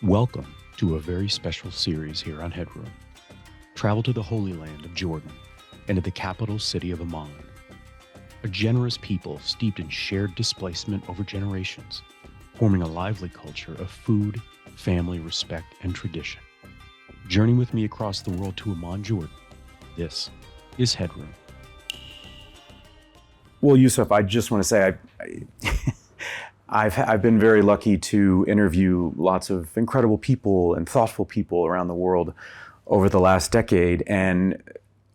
Welcome to a very special series here on Headroom. Travel to the Holy Land of Jordan and to the capital city of Amman. A generous people steeped in shared displacement over generations, forming a lively culture of food, family, respect, and tradition. Journey with me across the world to Amman, Jordan. This is Headroom. Well, Yousef, I just want to say I've been very lucky to interview lots of incredible people and thoughtful people around the world over the last decade, and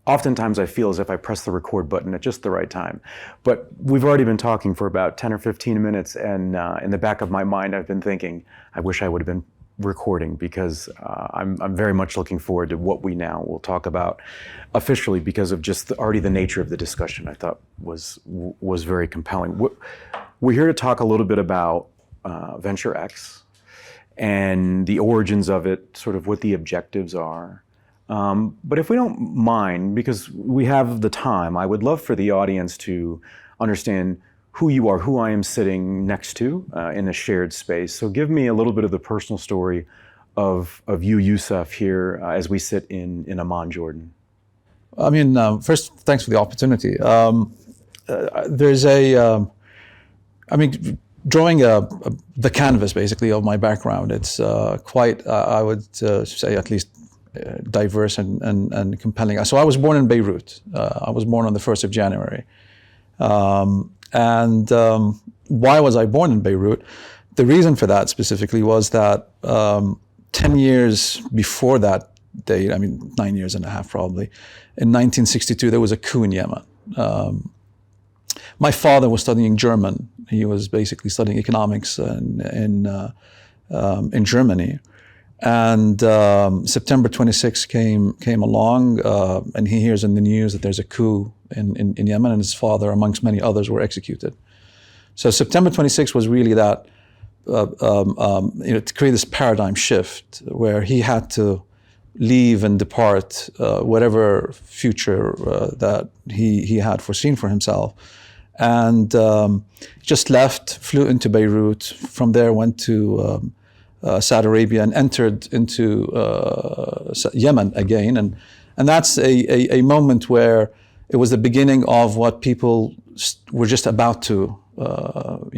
oftentimes I feel as if I press the record button at just the right time. But we've already been talking for about 10 or 15 minutes, and in the back of my mind I've been thinking, I wish I would have been recording, because I'm very much looking forward to what we now will talk about officially, because of just already the nature of the discussion I thought was very compelling. We're here to talk a little bit about Venture X and the origins of it, sort of what the objectives are. But if we don't mind, because we have the time, I would love for the audience to understand who you are, who I am sitting next to in a shared space. So give me a little bit of the personal story of you, Yousef, here as we sit in Amman, Jordan. I mean, first, thanks for the opportunity. Drawing the canvas, basically, of my background, it's quite, I would say, at least diverse and compelling. So I was born in Beirut. I was born on the 1st of January. Why was I born in Beirut? The reason for that specifically was that 10 years before that date, 9 years and a half probably, in 1962 there was a coup in Yemen. My father was studying German. He was basically studying economics in Germany. And September 26 came along, and he hears in the news that there's a coup in Yemen, and his father, amongst many others, were executed. So September 26 was really that, to create this paradigm shift where he had to leave and depart whatever future that he had foreseen for himself. And just left, flew into Beirut, from there went to Saudi Arabia and entered into Yemen again. And that's a moment where it was the beginning of what people were just about to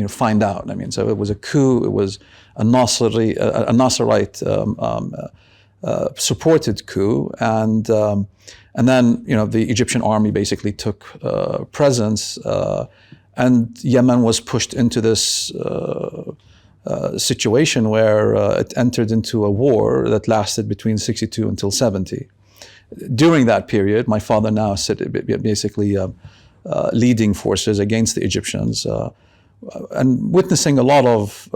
find out. So it was a coup, it was a Nasserite supported coup. And then, the Egyptian army basically took presence, and Yemen was pushed into this situation where it entered into a war that lasted between 62 until 70. During that period, my father now basically leading forces against the Egyptians and witnessing a lot of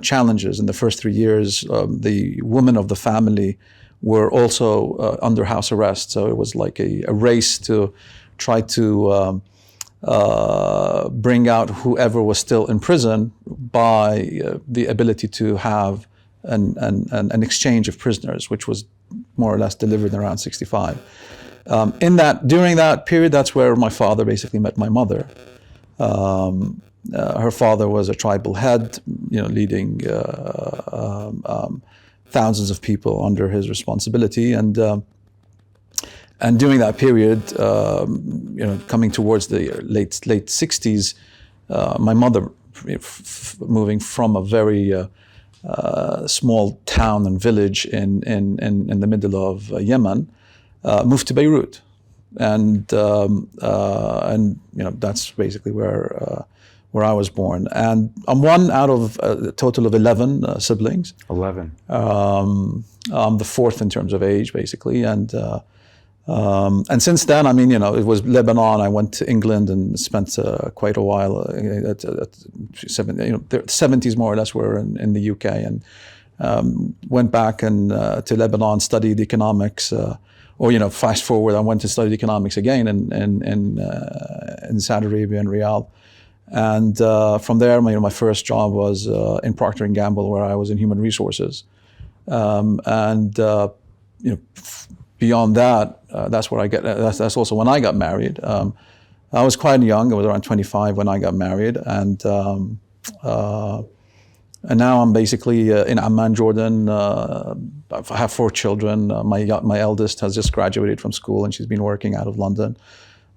challenges. In the first 3 years, the women of the family were also under house arrest. So it was like a race to try to bring out whoever was still in prison by the ability to have an exchange of prisoners, which was more or less delivered around 65. During that period, that's where my father basically met my mother. Her father was a tribal head, leading thousands of people under his responsibility, and during that period, coming towards the late 60s, my mother, moving from a very small town and village in the middle of Yemen, moved to Beirut, and that's basically where I was born. And I'm one out of a total of 11 siblings. 11. I'm the fourth in terms of age, basically, and since then, it was Lebanon. I went to England and spent quite a while at the 70s, more or less, were in the UK, and went back to Lebanon, studied economics. Fast forward, I went to study economics again in Saudi Arabia and Riyadh. And from there, my first job was in Procter & Gamble, where I was in human resources. Beyond that, that's where that's also when I got married. I was quite young. I was around 25 when I got married, and And now I'm basically in Amman, Jordan. I have 4 children. My eldest has just graduated from school and she's been working out of London.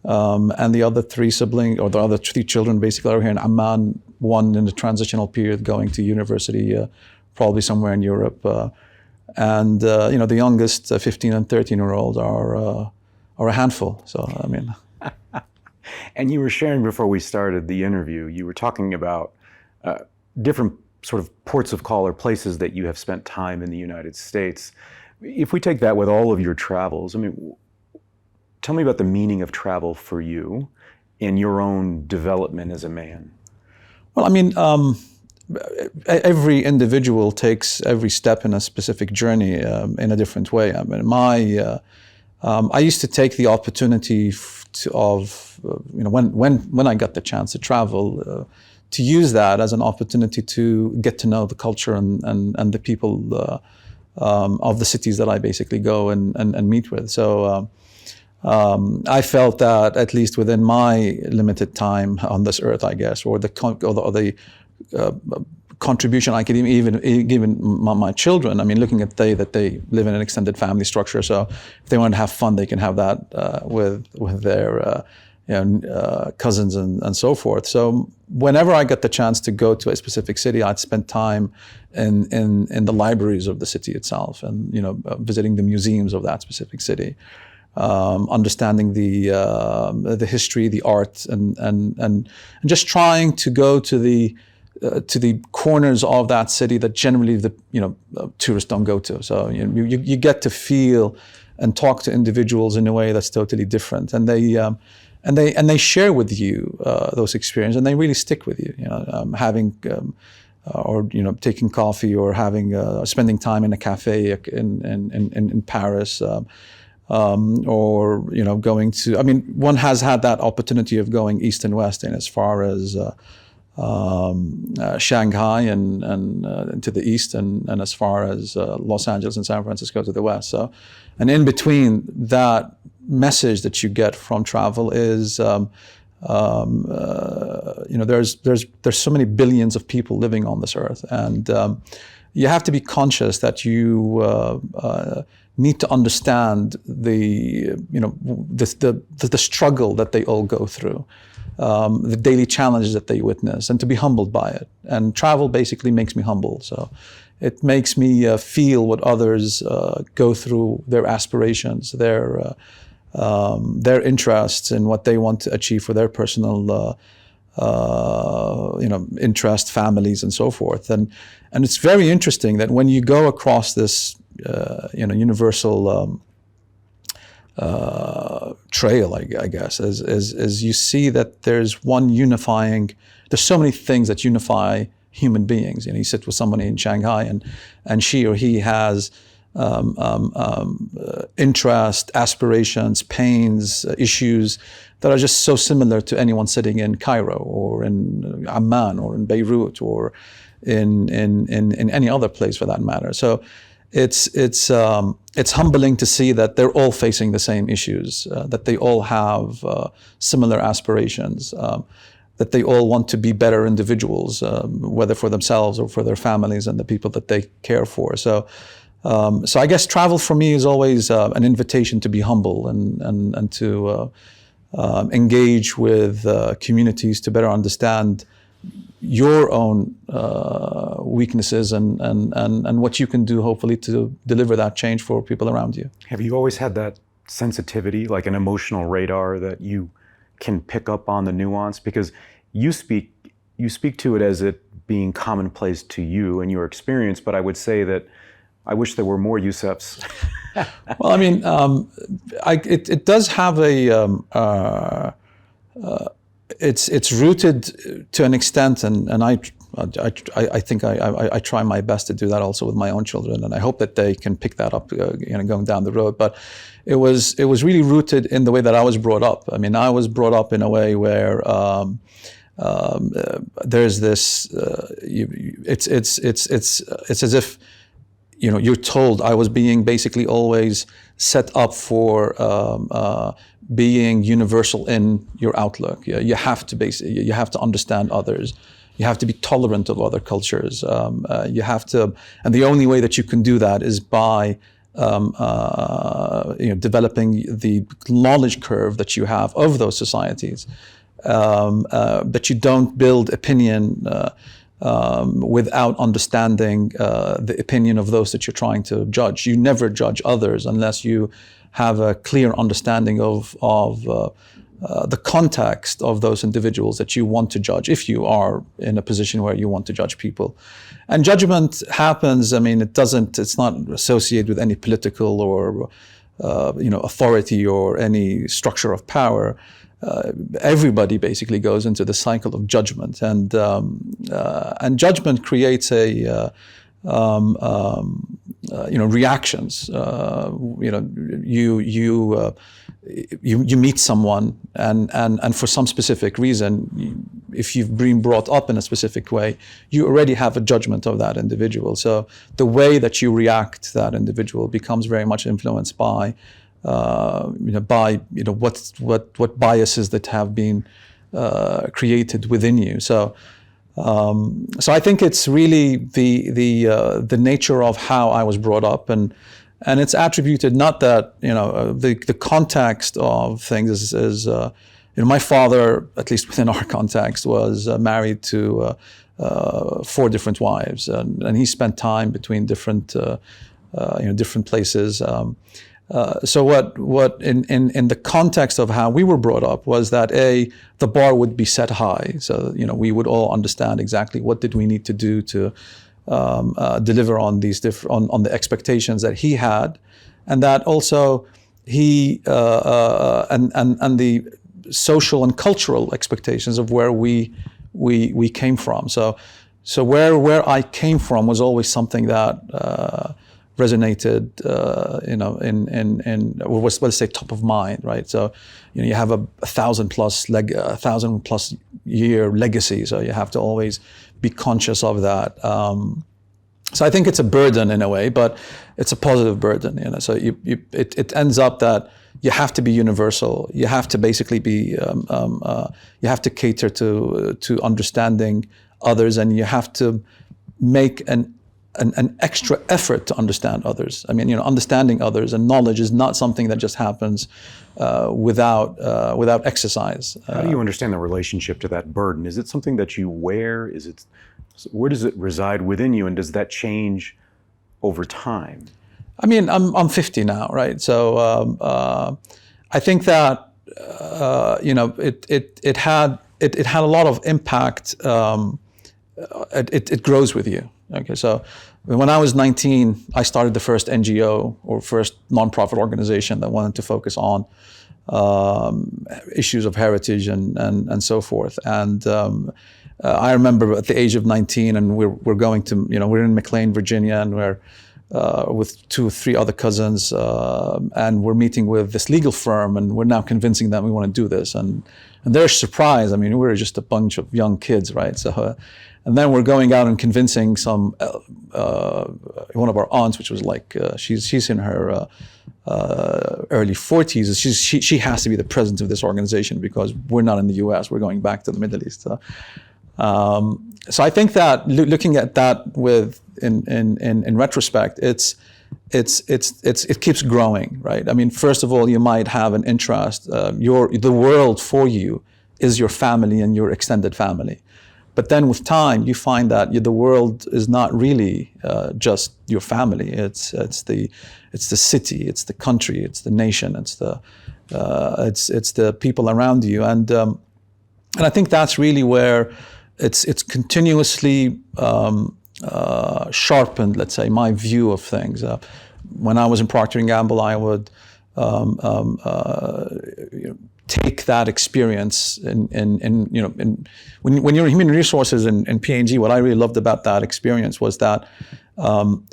And the other 3 siblings, or the other 3 children basically are here in Amman, one in the transitional period going to university, probably somewhere in Europe. And the youngest 15 and 13-year-olds are a handful. So, I mean. And you were sharing before we started the interview, you were talking about different sort of ports of call or places that you have spent time in the United States. If we take that with all of your travels, I mean, tell me about the meaning of travel for you in your own development as a man. Well, I mean, every individual takes every step in a specific journey in a different way. I mean, I used to take the opportunity when I got the chance to travel, to use that as an opportunity to get to know the culture and the people of the cities that I basically go and meet with. So I felt that at least within my limited time on this earth, I guess, or the contribution I could even give my children. I mean, looking at that they live in an extended family structure, so if they want to have fun, they can have that with their cousins and so forth. So whenever I got the chance to go to a specific city, I'd spend time in the libraries of the city itself, and visiting the museums of that specific city, understanding the history, the art, and just trying to go to the corners of that city that generally the tourists don't go to. So you get to feel and talk to individuals in a way that's totally different, and they share with you those experiences, and they really stick with you. Having or taking coffee, or spending time in a cafe in Paris, or going to. I mean, one has had that opportunity of going east and west, and as far as Shanghai and to the east, and as far as Los Angeles and San Francisco to the west. So, and in between, that message that you get from travel is, there's so many billions of people living on this earth, and you have to be conscious that you need to understand the struggle that they all go through. The daily challenges that they witness, and to be humbled by it. And travel basically makes me humble. So it makes me feel what others go through, their aspirations, their interests, and what they want to achieve for their personal interest, families, and so forth. And it's very interesting that when you go across this universal trail, I guess, as you see that there's so many things that unify human beings. You sit with somebody in Shanghai, and she or he has interest, aspirations, pains, issues that are just so similar to anyone sitting in Cairo or in Amman or in Beirut or in any other place for that matter. So it's humbling to see that they're all facing the same issues, that they all have similar aspirations, that they all want to be better individuals, whether for themselves or for their families and the people that they care for. So I guess travel for me is always an invitation to be humble and to engage with communities to better understand your own weaknesses and what you can do, hopefully, to deliver that change for people around you. Have you always had that sensitivity, like an emotional radar that you can pick up on the nuance? Because you speak to it as it being commonplace to you and your experience, but I would say that I wish there were more Yousefs. Well, I mean, it does have a. It's rooted to an extent, and I think I try my best to do that also with my own children, and I hope that they can pick that up, going down the road. But it was really rooted in the way that I was brought up. I mean, I was brought up in a way where there's this. It's as if you're told. I was being basically always set up for being universal in your outlook. You have to understand others. You have to be tolerant of other cultures. You have to, and the only way that you can do that is by developing the knowledge curve that you have of those societies. That you don't build opinion without understanding the opinion of those that you're trying to judge. You never judge others unless you have a clear understanding of the context of those individuals that you want to judge, if you are in a position where you want to judge people. And judgment happens, it's not associated with any political or authority or any structure of power. Everybody basically goes into the cycle of judgment, and judgment creates reactions. You meet someone, and for some specific reason, if you've been brought up in a specific way, you already have a judgment of that individual. So the way that you react to that individual becomes very much influenced by what biases that have been created within you. So I think it's really the nature of how I was brought up, and it's attributed not that the context of things is my father, at least within our context, was married to 4 different wives, and he spent time between different places. So what in the context of how we were brought up was that the bar would be set high. So we would all understand exactly what did we need to do to deliver on these on the expectations that he had, and that also he and the social and cultural expectations of where we came from. So where I came from was always something that resonated, or was, let's say, top of mind, right? So, you have a 1,000+ year legacy, so you have to always be conscious of that. So I think it's a burden in a way, but it's a positive burden, So it ends up that you have to be universal. You have to basically be, you have to cater to understanding others, and you have to make an extra effort to understand others. Understanding others and knowledge is not something that just happens without exercise. How do you understand the relationship to that burden? Is it something that you wear? Where does it reside within you, and does that change over time? I'm 50 now, right? So I think that it had a lot of impact. It grows with you. Okay, so when I was 19, I started the first NGO or first nonprofit organization that wanted to focus on issues of heritage and so forth. And I remember at the age of 19, and we're going to, we're in McLean, Virginia, and we're with 2 or 3 other cousins, and we're meeting with this legal firm, and we're now convincing them we want to do this. And they're surprised. We were just a bunch of young kids, right? So. And then we're going out and convincing one of our aunts, which was like, she's in her early 40s. She has to be the president of this organization because we're not in the U.S. We're going back to the Middle East. So I think that looking at that in retrospect, it keeps growing, right? First of all, you might have an interest. The world for you is your family and your extended family. But then with time, you find that the world is not really just your family. It's the city, it's the country, it's the nation, it's the people around you, and I think that's really where it's continuously sharpened. Let's say my view of things. When I was in Procter & Gamble, I would take that experience when you're in human resources and P&G. What I really loved about that experience was that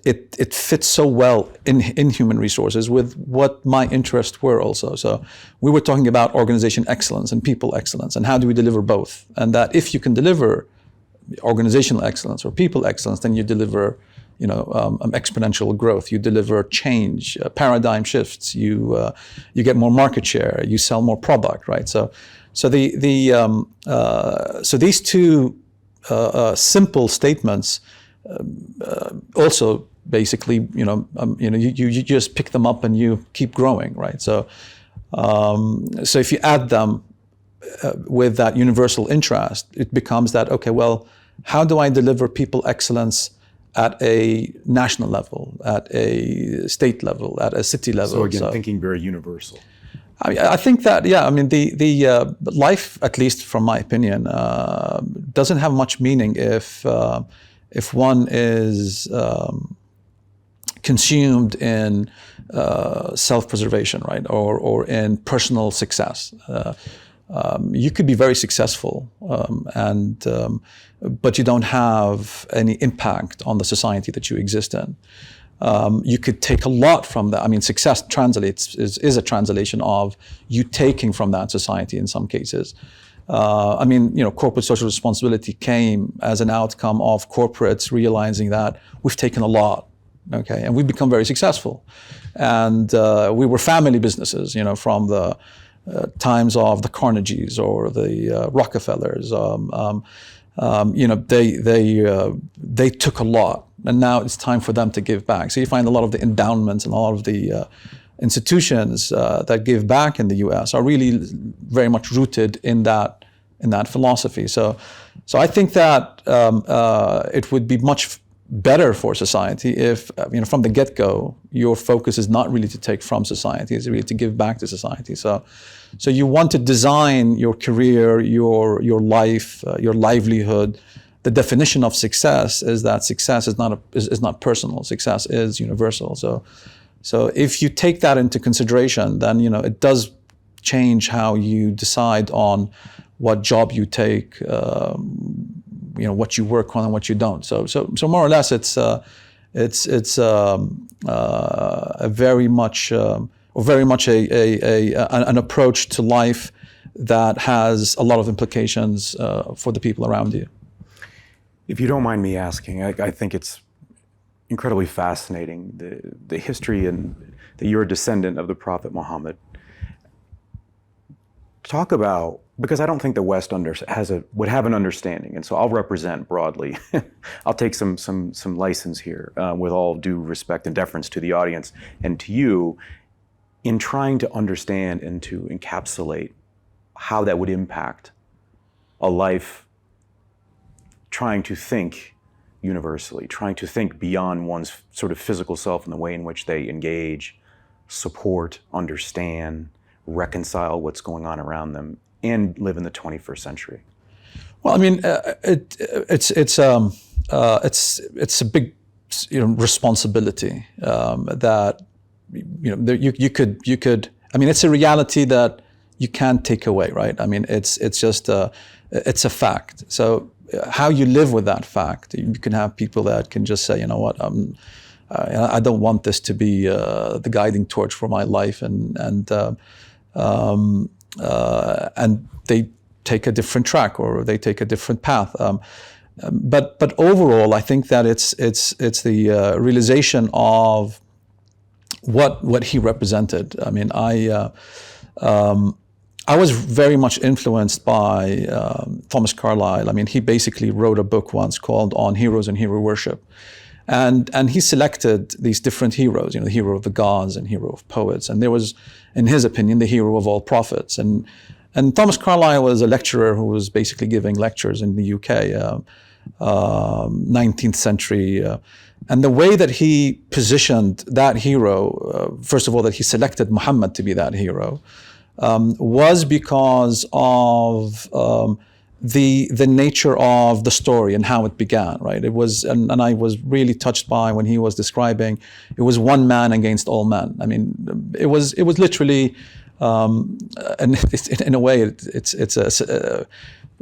it fits so well in human resources with what my interests were also. So we were talking about organization excellence and people excellence, and how do we deliver both? And that if you can deliver organizational excellence or people excellence, then you deliver exponential growth. You deliver change, paradigm shifts. You get more market share. You sell more product, right? So these two simple statements also basically, you just pick them up and you keep growing, right? So if you add them with that universal interest, it becomes that, okay, well, how do I deliver people excellence at a national level, at a state level, at a city level? So again, thinking very universal. I think that, yeah, I mean, the life, at least from my opinion, doesn't have much meaning if one is consumed in self-preservation, right, or in personal success. You could be very successful, but you don't have any impact on the society that you exist in. You could take a lot from that. I mean, success is a translation of you taking from that society in some cases. Corporate social responsibility came as an outcome of corporates realizing that we've taken a lot, okay, and we've become very successful. And we were family businesses, from the times of the Carnegies or the Rockefellers. They took a lot, and now it's time for them to give back. So you find a lot of the endowments and a lot of the institutions that give back in the U.S. are really very much rooted in that philosophy. So I think that it would be much better for society if, from the get-go, your focus is not really to take from society, it's really to give back to society. So you want to design your career, your life, your livelihood. The definition of success is that success is not personal. Success is universal. So if you take that into consideration, then it does change how you decide on what job you take, what you work on and what you don't. So more or less, it's a very much an approach to life that has a lot of implications for the people around you. If you don't mind me asking, I think it's incredibly fascinating, the history and that you're a descendant of the Prophet Muhammad. Talk about, because I don't think the West would have an understanding, and so I'll represent broadly. I'll take some license here, with all due respect and deference to the audience and to you, in trying to understand and to encapsulate how that would impact a life trying to think universally, trying to think beyond one's sort of physical self in the way in which they engage, support, understand, reconcile what's going on around them, and live in the 21st century. Well, I mean, it's a big, responsibility that you could. I mean, it's a reality that you can't take away, right? I mean, it's just it's a fact. So how you live with that fact, you can have people that can just say, you know what, I don't want this to be the guiding torch for my life, and they take a different track or they take a different path. But overall, I think that it's the realization of what he represented. I mean, I was very much influenced by Thomas Carlyle. I mean, he basically wrote a book once called On Heroes and Hero Worship. And he selected these different heroes, the hero of the gods and hero of poets. And there was, in his opinion, the hero of all prophets. And Thomas Carlyle was a lecturer who was basically giving lectures in the UK, 19th century. And the way that he positioned that hero, first of all, that he selected Muhammad to be that hero, was because of the nature of the story and how it began, right? It was, and I was really touched by when he was describing, it was one man against all men. I mean, it was literally, and in a way, I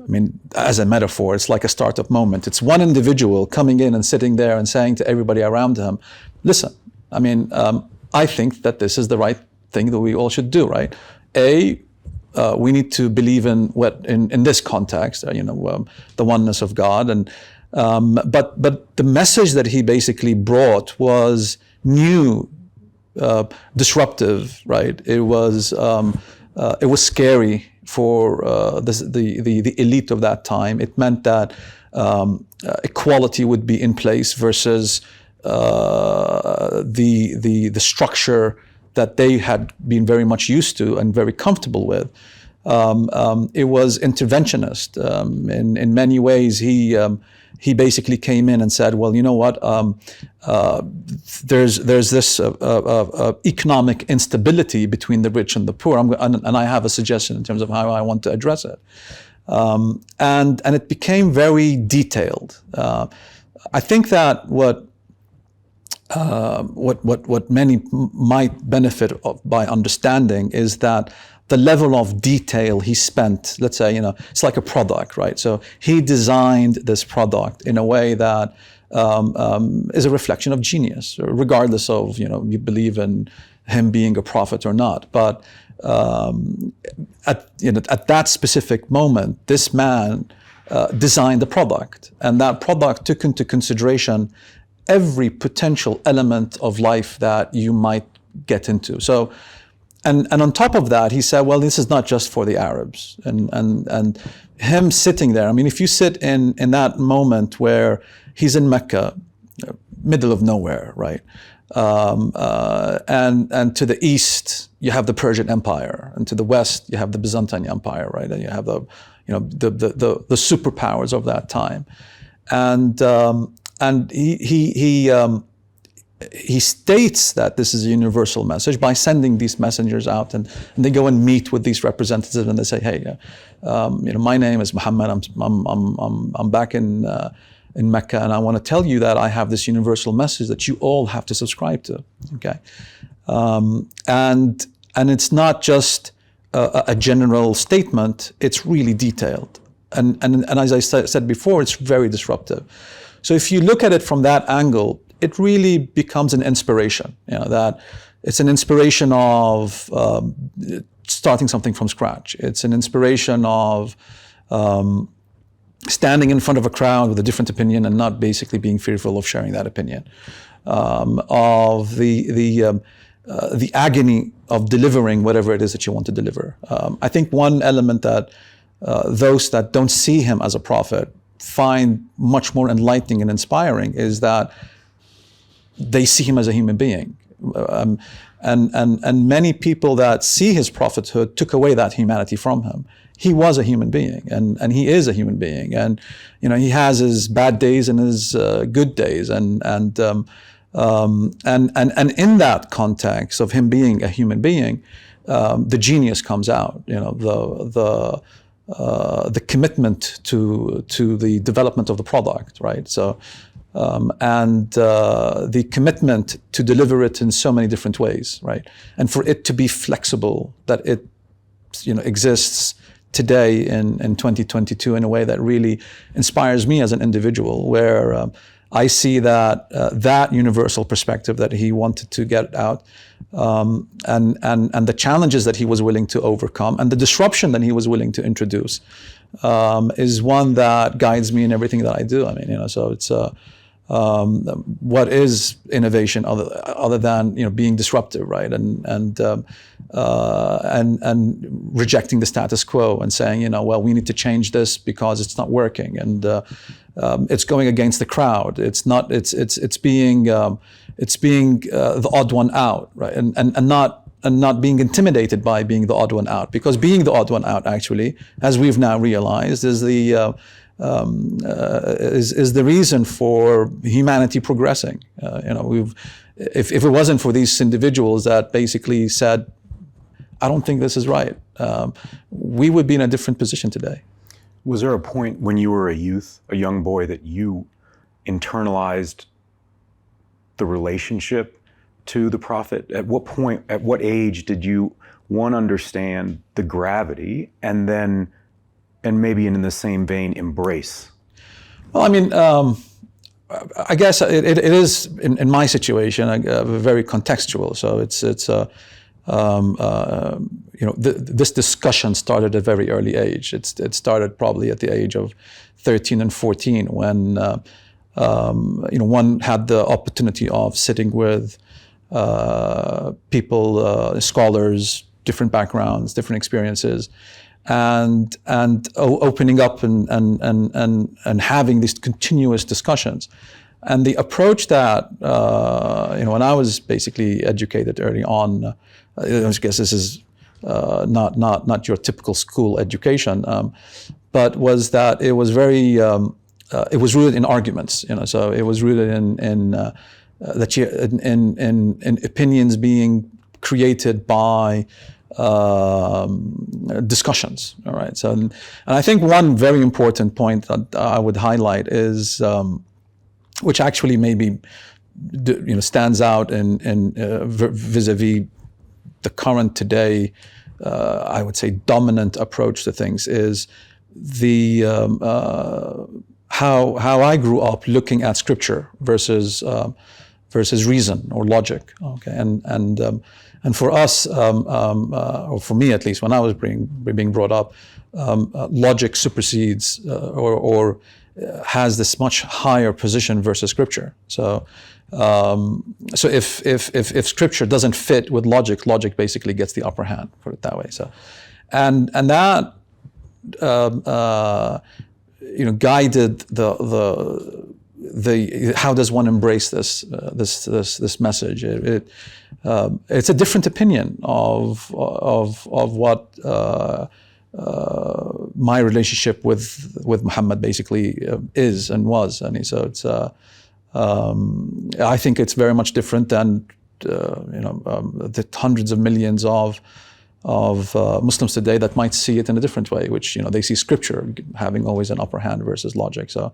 mean, as a metaphor, it's like a startup moment. It's one individual coming in and sitting there and saying to everybody around him, listen, I mean, I think that this is the right thing that we all should do, right? We need to believe in in this context, the oneness of God, and but the message that he basically brought was new, disruptive, right? It was scary for the elite of that time. It meant that equality would be in place versus the structure that they had been very much used to and very comfortable with. It was interventionist. In many ways, he basically came in and said, well, you know what, there's this economic instability between the rich and the poor, and I have a suggestion in terms of how I want to address it. And it became very detailed. I think that what many might benefit by understanding is that the level of detail he spent, let's say, it's like a product, right? So he designed this product in a way that is a reflection of genius, regardless of, you believe in him being a prophet or not. But at that specific moment, this man designed the product, and that product took into consideration every potential element of life that you might get into. So, and on top of that, he said, well, this is not just for the Arabs. And him sitting there, I mean, if you sit in that moment where he's in Mecca, middle of nowhere, right? And to the east, you have the Persian Empire, and to the west, you have the Byzantine Empire, right? And you have the superpowers of that time. And he states that this is a universal message by sending these messengers out, and they go and meet with these representatives, and they say, hey, my name is Muhammad. I'm back in Mecca, and I want to tell you that I have this universal message that you all have to subscribe to. Okay, and it's not just a general statement; it's really detailed, and as I said before, it's very disruptive. So if you look at it from that angle, it really becomes an inspiration. That it's an inspiration of starting something from scratch. It's an inspiration of standing in front of a crowd with a different opinion and not basically being fearful of sharing that opinion. Of the agony of delivering whatever it is that you want to deliver. I think one element that those that don't see him as a prophet find much more enlightening and inspiring is that they see him as a human being. And many people that see his prophethood took away that humanity from him. He was a human being, and he is a human being, and he has his bad days and his good days, and in that context of him being a human being, the genius comes out. The commitment to the development of the product, right? So. The commitment to deliver it in so many different ways, right? And for it to be flexible, that it, exists today in 2022 in a way that really inspires me as an individual, where I see that that universal perspective that he wanted to get out, and the challenges that he was willing to overcome, and the disruption that he was willing to introduce, is one that guides me in everything that I do. I mean, so it's what is innovation other than being disruptive, right? And rejecting the status quo and saying, well, we need to change this because it's not working, and it's going against the crowd. It's not. It's being the odd one out, right? And not being intimidated by being the odd one out, because being the odd one out actually, as we've now realized, is the reason for humanity progressing. If it wasn't for these individuals that basically said, I don't think this is right, we would be in a different position today. Was there a point when you were a young boy, that you internalized the relationship to the prophet? At what point, at what age did you, understand the gravity, and then, and maybe in the same vein, embrace? Well, I mean, I guess it is in my situation very contextual. So this discussion started at a very early age. It started probably at the age of 13 and 14 when one had the opportunity of sitting with people, scholars, different backgrounds, different experiences. and opening up and having these continuous discussions. And the approach that, when I was basically educated early on, I guess this is not your typical school education, but was that it was very, it was rooted in arguments, so it was rooted in opinions being created by discussions. All right. So, and I think one very important point that I would highlight is, which actually maybe stands out in vis-a-vis the current today, I would say dominant approach to things, is the how I grew up looking at scripture versus reason or logic. Okay, and for us, or for me at least, when I was being brought up, logic supersedes or has this much higher position versus scripture. So if scripture doesn't fit with logic basically gets the upper hand, put it that way. So, and that guided the how does one embrace this message? It's a different opinion of what my relationship with Muhammad basically is and was, and so it's I think it's very much different than the hundreds of millions of Muslims today that might see it in a different way, which they see scripture having always an upper hand versus logic, so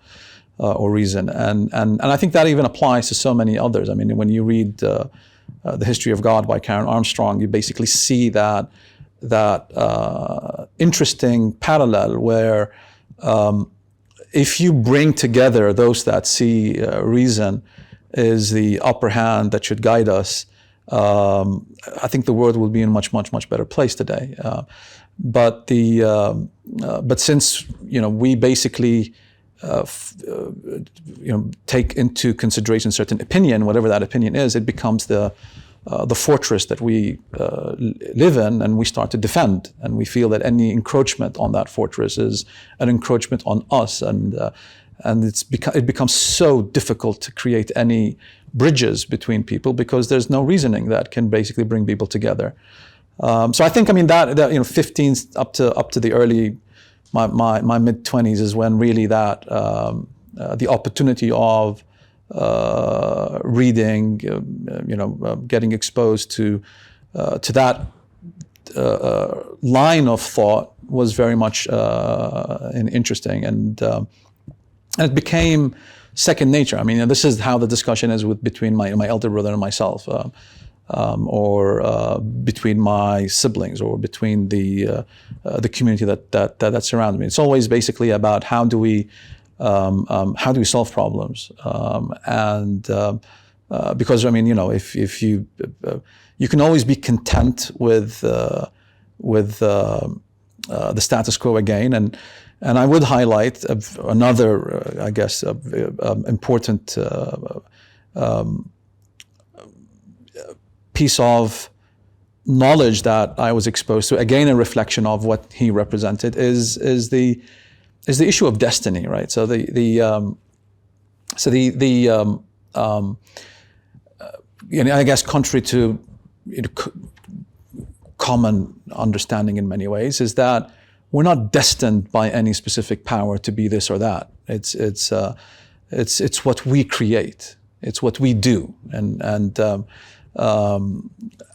or reason, and I think that even applies to so many others. I mean, when you read The History of God by Karen Armstrong, you basically see that interesting parallel where if you bring together those that see reason is the upper hand that should guide us, I think the world will be in a much better place today. But since we basically take into consideration certain opinion, whatever that opinion is, it becomes the fortress that we live in, and we start to defend, and we feel that any encroachment on that fortress is an encroachment on us, and it becomes so difficult to create any bridges between people because there's no reasoning that can basically bring people together. So I think, that 15 up to the early my mid-20s is when really that the opportunity of reading, getting exposed to that line of thought was very much interesting, and it became second nature. I mean, this is how the discussion is between my elder brother and myself, or between my siblings, or between the community that surrounds me. It's always basically about how do we solve problems, because if you can always be content with the status quo again, and I would highlight another important piece of knowledge that I was exposed to, again a reflection of what he represented, is the issue of destiny, right? So I guess contrary to common understanding in many ways, is that we're not destined by any specific power to be this or that. It's what we create. It's what we do, and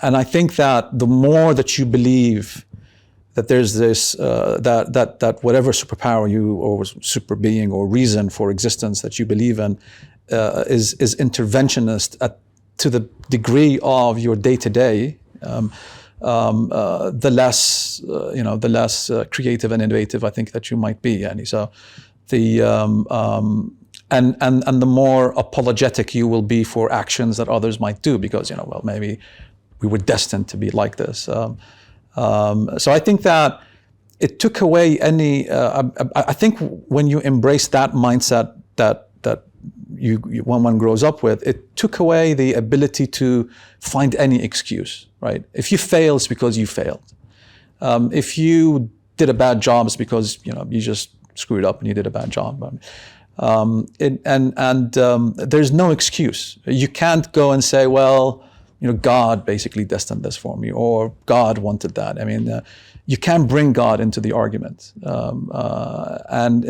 I think that the more that you believe that there's this that whatever superpower or super being or reason for existence that you believe in is interventionist to the degree of your day-to-day, the less creative and innovative I think that you might be. And so and the more apologetic you will be for actions that others might do, because maybe we were destined to be like this. So I think that it took away any. I think when you embrace that mindset that when one grows up with, it took away the ability to find any excuse. Right? If you fail, it's because you failed. If you did a bad job, it's because you just screwed up and you did a bad job. There's no excuse. You can't go and say, well, God basically destined this for me, or God wanted that. I mean, you can't bring God into the argument, and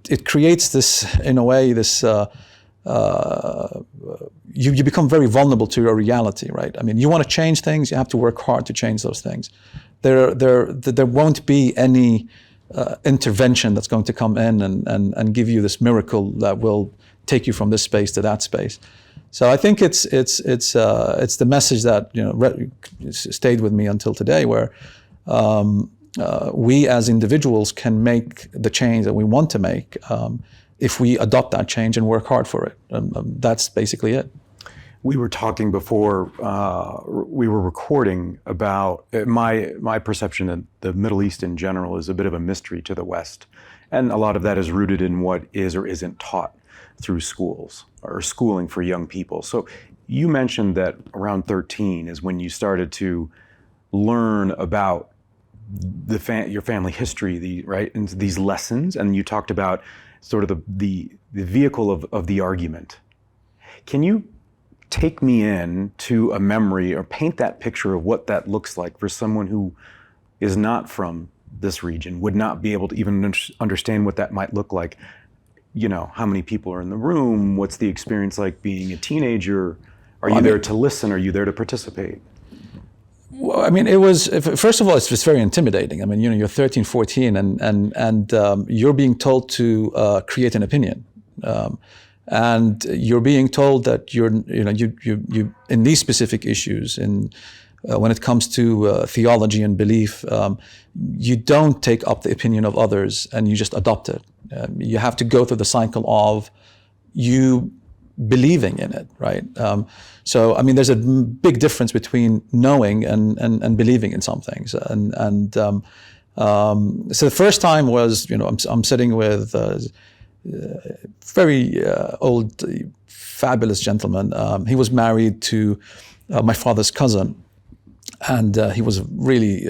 it creates this, in a way, this. You become very vulnerable to your reality, right? I mean, you want to change things, you have to work hard to change those things. There won't be any intervention that's going to come in and give you this miracle that will take you from this space to that space. So I think it's the message that stayed with me until today, where we as individuals can make the change that we want to make if we adopt that change and work hard for it. That's basically it. We were talking before we were recording about my perception that the Middle East in general is a bit of a mystery to the West. And a lot of that is rooted in what is or isn't taught through schools or schooling for young people. So you mentioned that around 13 is when you started to learn about your family history, right? And these lessons, and you talked about sort of the vehicle of the argument. Can you take me in to a memory or paint that picture of what that looks like for someone who is not from this region, would not be able to even understand what that might look like? How many people are in the room? What's the experience like being a teenager? Are you there to listen? Are you there to participate? Well, I mean, it was, first of all, it's just very intimidating. I mean, you're 13, 14, and you're being told to create an opinion. And you're being told that you in these specific issues, when it comes to theology and belief, you don't take up the opinion of others and you just adopt it. You have to go through the cycle of you believing in it, right? So, I mean, there's a big difference between knowing and believing in some things. So the first time was, I'm sitting with very old, fabulous gentleman. He was married to my father's cousin, and he was a really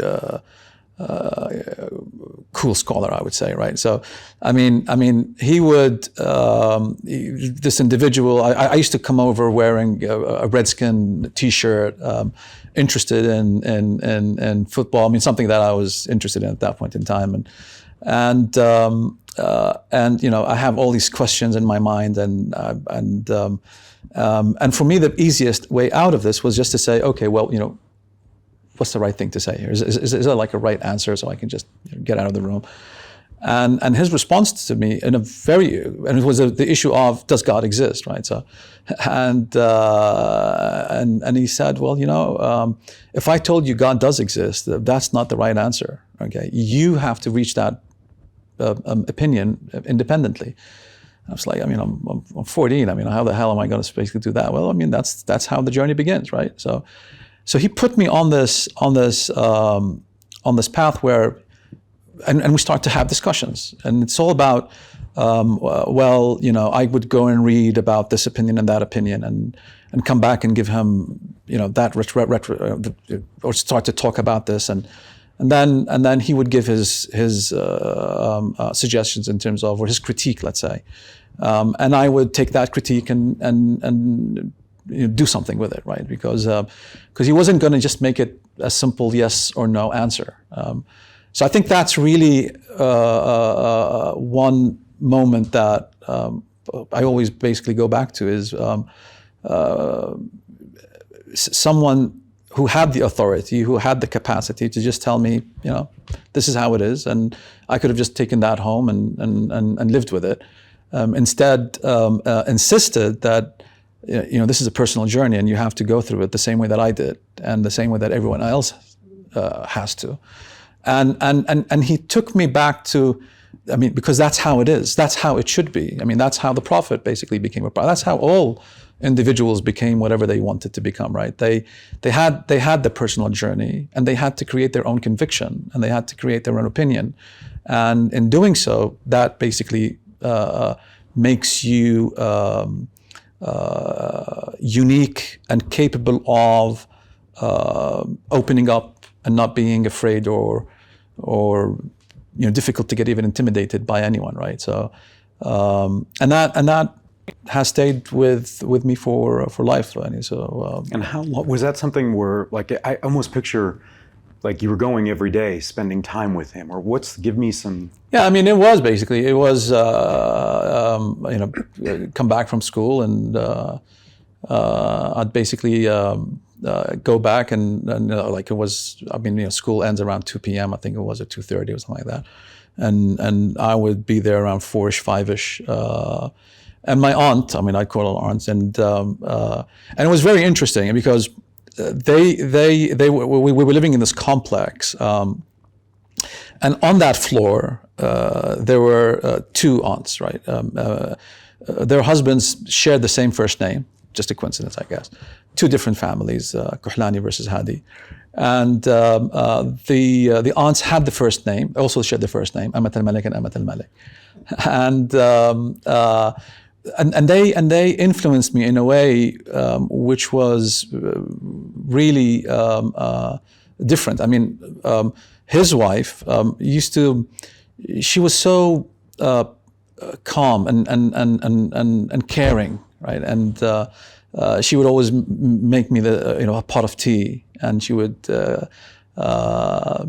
cool scholar, I would say, right? So, I mean, he would, this individual, I used to come over wearing a Redskin t-shirt, interested in football. I mean, something that I was interested in at that point in time. And I have all these questions in my mind, and for me, the easiest way out of this was just to say, okay, well, what's the right thing to say here? Is there like a right answer so I can just get out of the room? And his response to me and it was the issue of, does God exist, right? So, and he said, well, if I told you God does exist, that's not the right answer. Okay, you have to reach that opinion independently. I was like, I mean, I'm 14. I mean, how the hell am I going to basically do that? Well, I mean, that's how the journey begins, right? So he put me on this path where, and we start to have discussions, and it's all about, I would go and read about this opinion and that opinion, and come back and give him, that or start to talk about this, and then he would give his suggestions in terms of, or his critique, let's say, and I would take that critique and do something with it, right? Because he wasn't going to just make it a simple yes or no answer. So I think that's really one moment that I always basically go back to is someone who had the authority, who had the capacity to just tell me, this is how it is, and I could have just taken that home and lived with it. Instead, insisted that this is a personal journey, and you have to go through it the same way that I did, and the same way that everyone else has to. And he took me back to, I mean, because that's how it is. That's how it should be. I mean, that's how the Prophet basically became a prophet. That's how all individuals became whatever they wanted to become, right? They had the personal journey, and they had to create their own conviction, and they had to create their own opinion. And in doing so, that basically makes you unique and capable of opening up and not being afraid or difficult to get even intimidated by anyone, right? So and that has stayed with me for life. So and how long was that? Something where, like, I almost picture like you were going every day, spending time with him, or give me some. Yeah, I mean, it was come back from school, and I'd basically go back and like it was. I mean, school ends around 2 p.m. I think it was, at 2:30 or something like that, and I would be there around 4ish, 5ish. And my aunt, I mean, I'd call her aunts, and it was very interesting because we were living in this complex, and on that floor there were two aunts, right? Their husbands shared the same first name, just a coincidence, I guess. Two different families, Kuhlani versus Hadi, and the aunts had the first name, also shared the first name, Amat al-Malik and Amat al-Malik, and they influenced me in a way which was really different. I mean, his wife she was so calm and caring, right? And she would always make me a pot of tea, and she would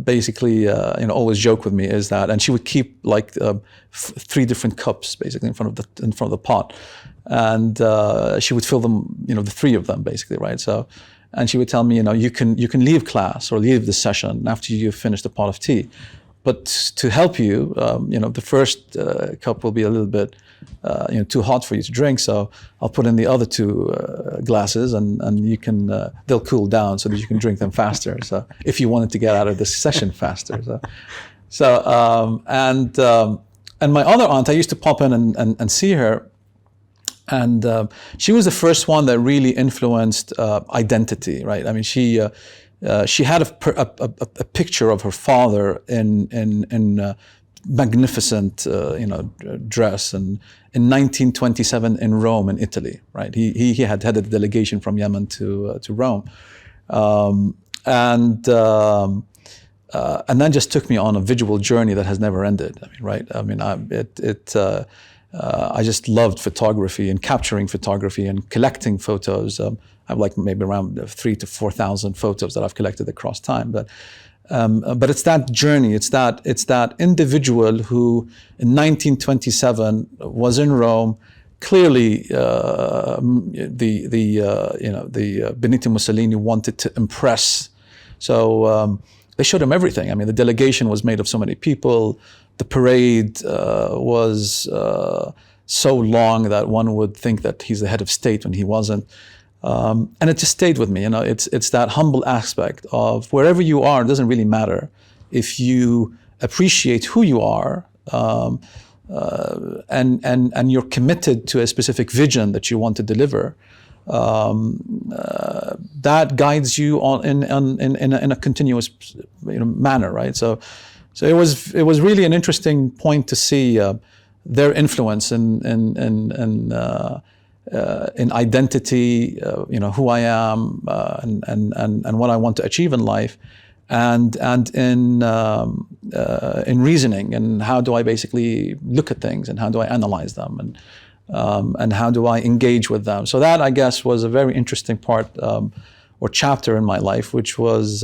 basically always joke with me is that, and she would keep like 3 different cups basically in front of the pot, and she would fill them, the 3 of them basically, right? So, and she would tell me, you can leave class or leave the session after you finish the pot of tea, but to help you, the first cup will be a little bit too hot for you to drink, so I'll put in the other 2 glasses, and you can they'll cool down so that you can drink them faster. So if you wanted to get out of this session faster, and my other aunt, I used to pop in and see her, and she was the first one that really influenced identity, right? I mean, she had a picture of her father in magnificent, dress, and in 1927 in Rome, in Italy, right? He had headed a delegation from Yemen to Rome, and then just took me on a visual journey that has never ended. I mean, right? I mean, I just loved photography and capturing photography and collecting photos. I have like maybe around 3,000 to 4,000 photos that I've collected across time, but it's that journey, it's that individual who in 1927 was in Rome. Clearly, Benito Mussolini wanted to impress, so they showed him everything. I mean, the delegation was made of so many people. The parade was so long that one would think that he's the head of state when he wasn't. And it just stayed with me. It's that humble aspect of wherever you are, it doesn't really matter. If you appreciate who you are, and you're committed to a specific vision that you want to deliver, that guides you on in a continuous manner, right? So it was really an interesting point to see their influence in identity, who I am, and what I want to achieve in life, and in reasoning, and how do I basically look at things, and how do I analyze them, and how do I engage with them. So that, I guess, was a very interesting part or chapter in my life, which was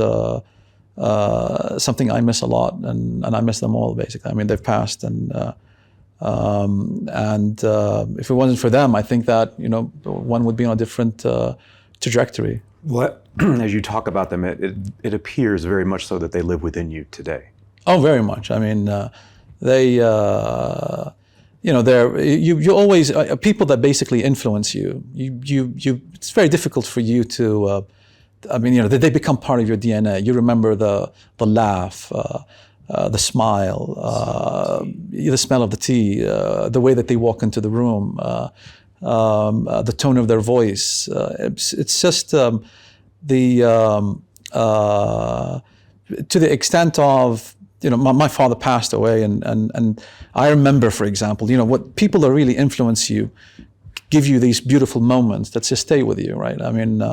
something I miss a lot, and I miss them all basically. I mean, they've passed, and if it wasn't for them, I think that one would be on a different trajectory. What, as you talk about them, it appears very much so that they live within you today. Oh, very much. I mean, they, you always people that basically influence you. It's very difficult for you to. They become part of your DNA. You remember the laugh. The smile, the smell of the tea, the way that they walk into the room, the tone of their voice. It's just to the extent of, my father passed away, and I remember, for example, what people that really influence you give you these beautiful moments that just stay with you, right? I mean,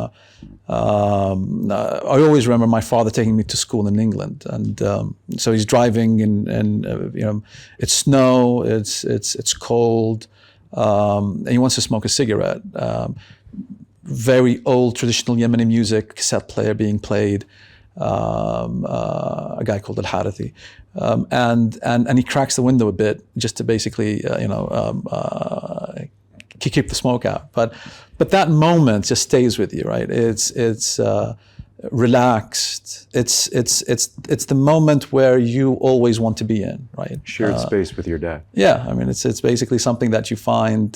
I always remember my father taking me to school in England, and so he's driving, and it's snow, it's cold, and he wants to smoke a cigarette. Very old traditional Yemeni music, cassette player being played, a guy called Al-Harathi, and he cracks the window a bit just to basically keep the smoke out. But that moment just stays with you, right? It's relaxed. It's the moment where you always want to be in, right? Shared space with your dad. Yeah, I mean, it's basically something that you find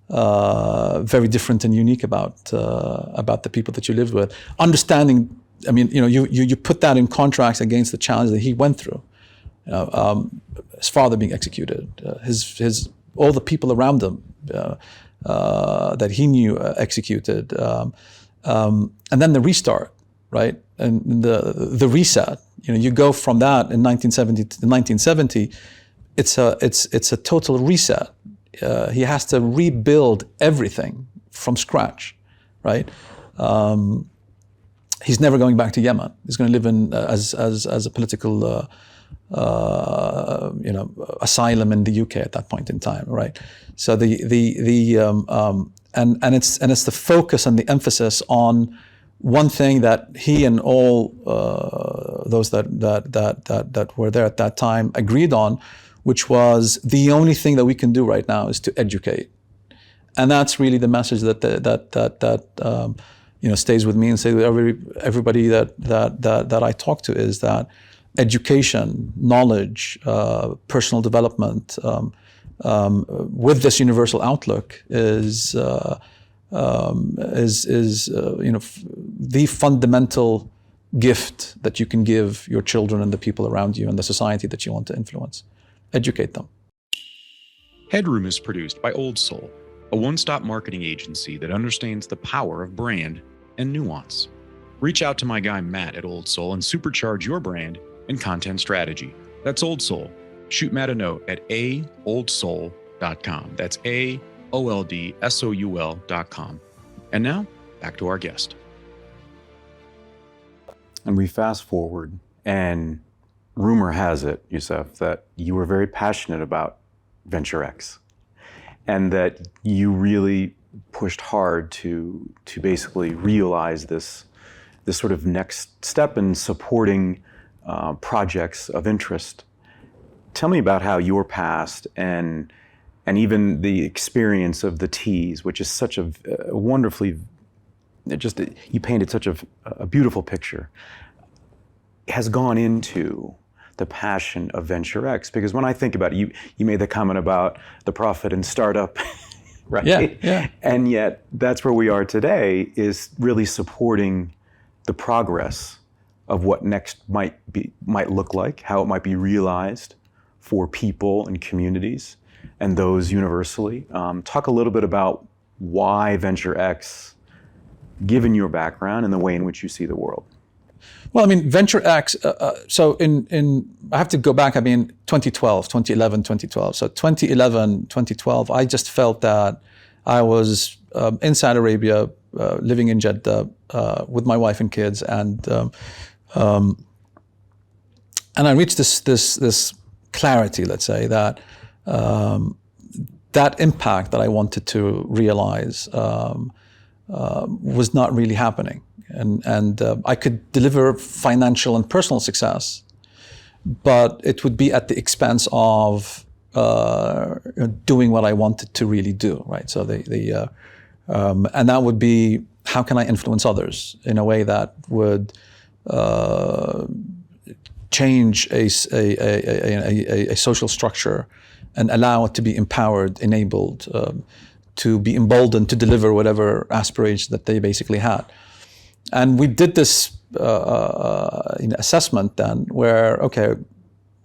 very different and unique about the people that you lived with. Understanding, I mean, you put that in contrast against the challenge that he went through. His father being executed, his all the people around him that he knew executed, and then the restart, right? And the reset. You go from that in 1970 to 1970. It's a total reset. He has to rebuild everything from scratch, right? He's never going back to Yemen. He's going to live in as a political asylum in the UK at that point in time, right? So and it's the focus and the emphasis on one thing that he and all those that were there at that time agreed on, which was the only thing that we can do right now is to educate, and that's really the message that stays with me and stays with everybody that I talk to, is that education, knowledge, personal development, with this universal outlook is the fundamental gift that you can give your children and the people around you and the society that you want to influence. Educate them. Headroom is produced by Old Soul, a one-stop marketing agency that understands the power of brand and nuance. Reach out to my guy Matt at Old Soul and supercharge your brand and content strategy. That's Old Soul. Shoot Matt a note at aoldsoul.com. That's AOLDSOUL.com. And now, back to our guest. And we fast forward, and rumor has it, Yousef, that you were very passionate about Venture X, and that you really pushed hard to basically realize this sort of next step in supporting projects of interest. Tell me about how your past and even the experience of the T's, which is such a wonderfully, you painted such a beautiful picture, has gone into the passion of Venture X. Because when I think about it, you made the comment about the profit and startup, right? Yeah. And yet that's where we are today, is really supporting the progress of what next might look like, how it might be realized for people and communities and those universally. Talk a little bit about why Venture X, given your background and the way in which you see the world. Well, I mean, Venture X, so I have to go back, 2011, 2012. So 2011, 2012, I just felt that I was in Saudi Arabia, living in Jeddah with my wife and kids, and I reached this clarity, let's say, that that impact that I wanted to realize was not really happening. And I could deliver financial and personal success, but it would be at the expense of doing what I wanted to really do, right? So and that would be, how can I influence others in a way that would change a social structure and allow it to be empowered, enabled, to be emboldened to deliver whatever aspirations that they basically had. And we did this assessment then, where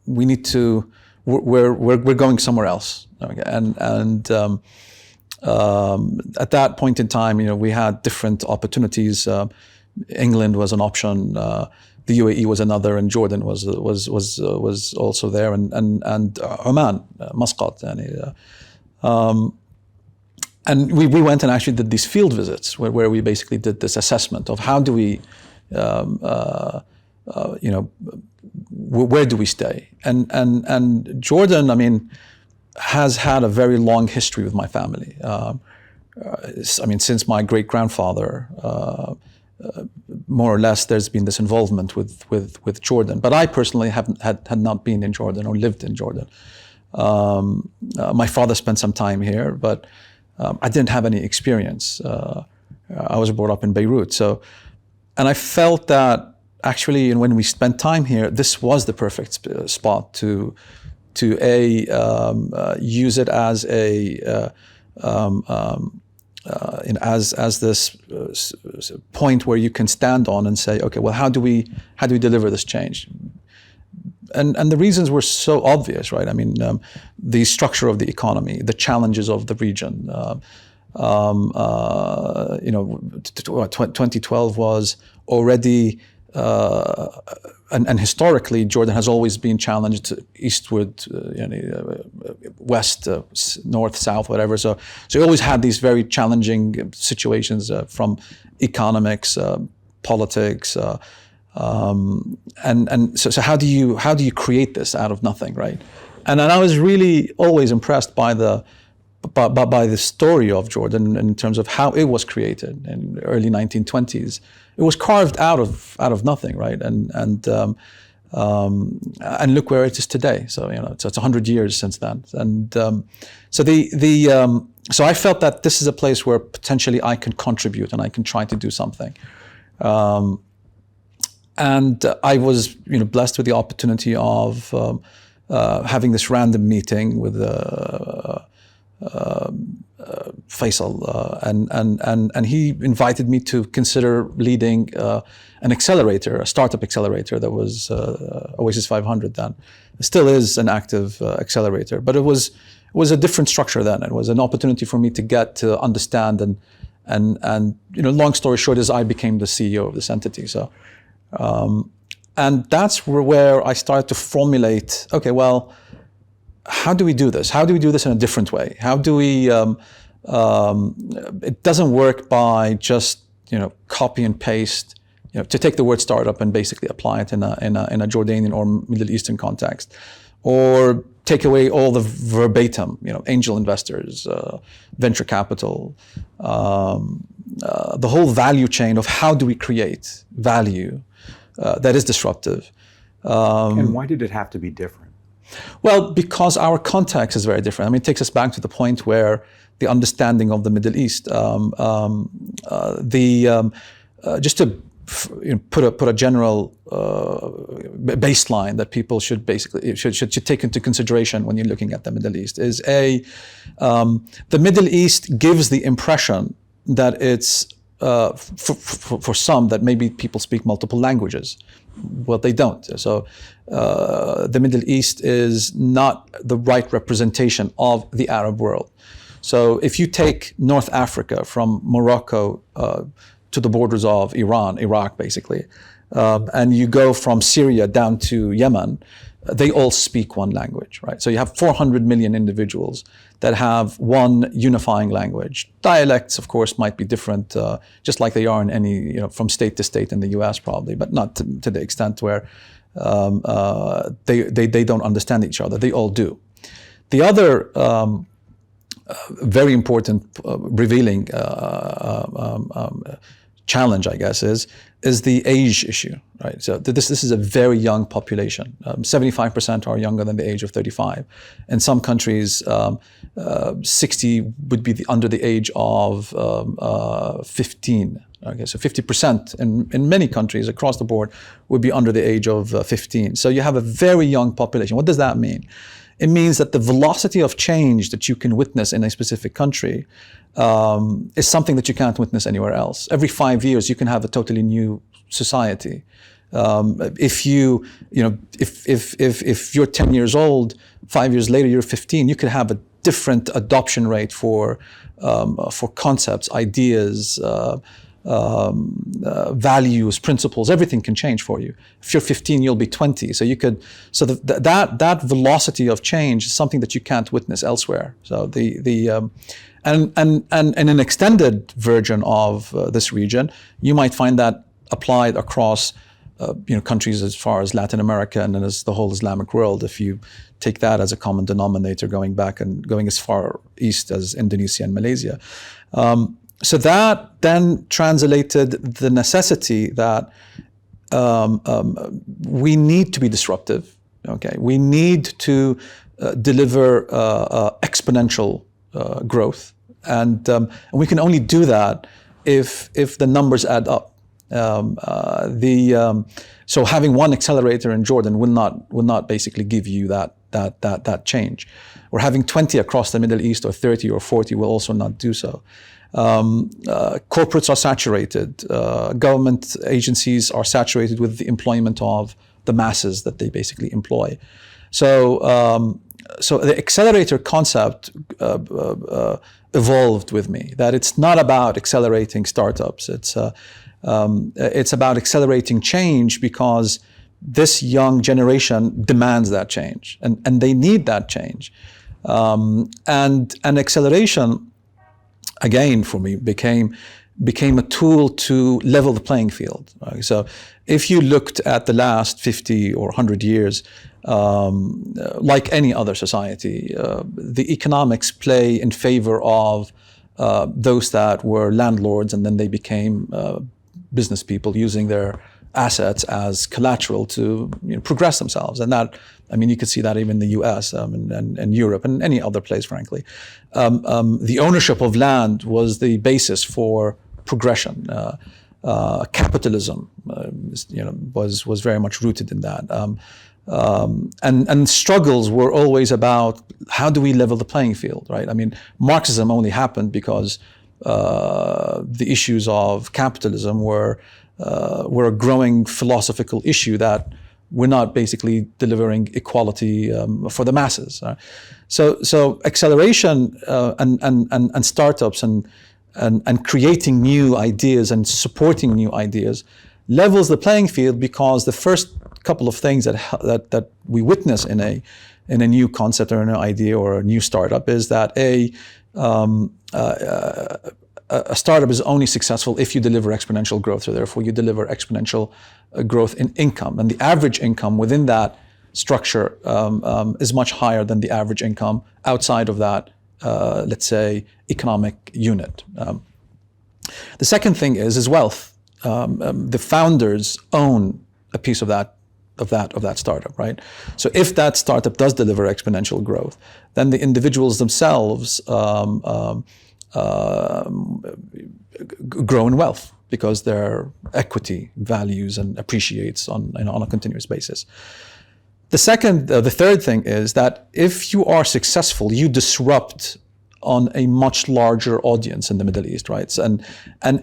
we need to, we're going somewhere else. Okay? And at that point in time, we had different opportunities. England was an option, the UAE was another, and Jordan was also there, and Oman, Muscat. And we went and actually did these field visits where we basically did this assessment of how do we, where do we stay? And Jordan, I mean, has had a very long history with my family. Since my great-grandfather, more or less, there's been this involvement with Jordan. But I personally had not been in Jordan or lived in Jordan. My father spent some time here, but I didn't have any experience. I was brought up in Beirut. And I felt that actually, and when we spent time here, this was the perfect spot to use it as as this point where you can stand on and say, okay, well, how do we deliver this change? And the reasons were so obvious, right? I mean, the structure of the economy, the challenges of the region. 2012 was already, and historically, Jordan has always been challenged eastward, west, north, south, whatever. So you always had these very challenging situations from economics, politics. So how do you create this out of nothing, right? And I was really always impressed by the story of Jordan in terms of how it was created in the early 1920s. It was carved out of nothing, right? And look where it is today. So it's 100 years since then. And so so I felt that this is a place where potentially I can contribute and I can try to do something. And I was, blessed with the opportunity of having this random meeting with Faisal, and he invited me to consider leading an accelerator, a startup accelerator that was Oasis 500 then. It still is an active accelerator, but it was a different structure then. It was an opportunity for me to get to understand and long story short is I became the CEO of this entity. So. And that's where I started to formulate, okay, well, how do we do this? How do we do this in a different way? How do we, it doesn't work by just, copy and paste, to take the word startup and basically apply it in a Jordanian or Middle Eastern context, or take away all the verbatim, angel investors, venture capital, the whole value chain of how do we create value that is disruptive. And why did it have to be different? Well, because our context is very different. I mean, it takes us back to the point where the understanding of the Middle East, just to put a general baseline that people should basically should take into consideration when you're looking at the Middle East is the Middle East gives the impression that it's for some that maybe people speak multiple languages. Well, they don't. So the Middle East is not the right representation of the Arab world. So if you take North Africa from Morocco to the borders of Iran, Iraq basically, and you go from Syria down to Yemen, they all speak one language, right? So you have 400 million individuals that have one unifying language. Dialects, of course, might be different, just like they are in any, from state to state in the US probably, but not to the extent where they don't understand each other. They all do. The other very important revealing challenge, I guess, is the age issue, right? So this is a very young population. 75% are younger than the age of 35. In some countries, 60 would be under the age of 15. Okay, so 50% in many countries across the board would be under the age of 15. So you have a very young population. What does that mean? It means that the velocity of change that you can witness in a specific country is something that you can't witness anywhere else. Every 5 years, you can have a totally new society. If you're 10 years old, 5 years later you're 15, you could have a different adoption rate for concepts, ideas, values, principles. Everything can change for you. If you're 15, you'll be 20. So you could. So that velocity of change is something that you can't witness elsewhere. So And in an extended version of this region, you might find that applied across countries as far as Latin America and then as the whole Islamic world, if you take that as a common denominator, going back and going as far east as Indonesia and Malaysia. So that then translated the necessity that we need to be disruptive. Okay, we need to deliver exponential growth, and we can only do that if the numbers add up. So having one accelerator in Jordan will not basically give you that change, or having 20 across the Middle East or 30 or 40 will also not do so. Corporates are saturated. Government agencies are saturated with the employment of the masses that they basically employ. So the accelerator concept evolved with me. That it's not about accelerating startups. It's about accelerating change because this young generation demands that change, and they need that change. And acceleration, again, for me, became a tool to level the playing field. Right? So if you looked at the last 50 or 100 years, like any other society, the economics play in favor of those that were landlords, and then they became business people using their assets as collateral to progress themselves. And that, you could see that even in the US and Europe and any other place, frankly. The ownership of land was the basis for progression. Capitalism, was very much rooted in that. And struggles were always about how do we level the playing field, right? Marxism only happened because the issues of capitalism were a growing philosophical issue that we're not basically delivering equality for the masses. So acceleration and startups and creating new ideas and supporting new ideas levels the playing field, because the first couple of things that we witness in a new concept or a new idea or a new startup is that a startup is only successful if you deliver exponential growth. So therefore, you deliver exponential growth in income, and the average income within that structure is much higher than the average income outside of that, let's say, economic unit. The second thing is wealth. The founders own a piece of that startup, right? So if that startup does deliver exponential growth, then the individuals themselves grow in wealth because their equity values and appreciates on a continuous basis. The third thing is that if you are successful, you disrupt on a much larger audience in the Middle East, right? And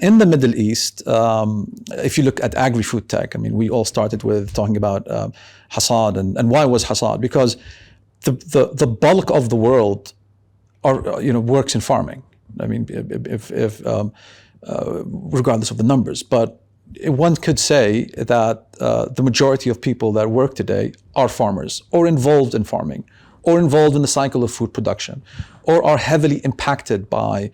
in the Middle East, if you look at agri-food tech, we all started with talking about Hasad, and why was Hasad? Because the bulk of the world works in farming. Regardless of the numbers, but one could say that the majority of people that work today are farmers, or involved in farming, or involved in the cycle of food production, or are heavily impacted by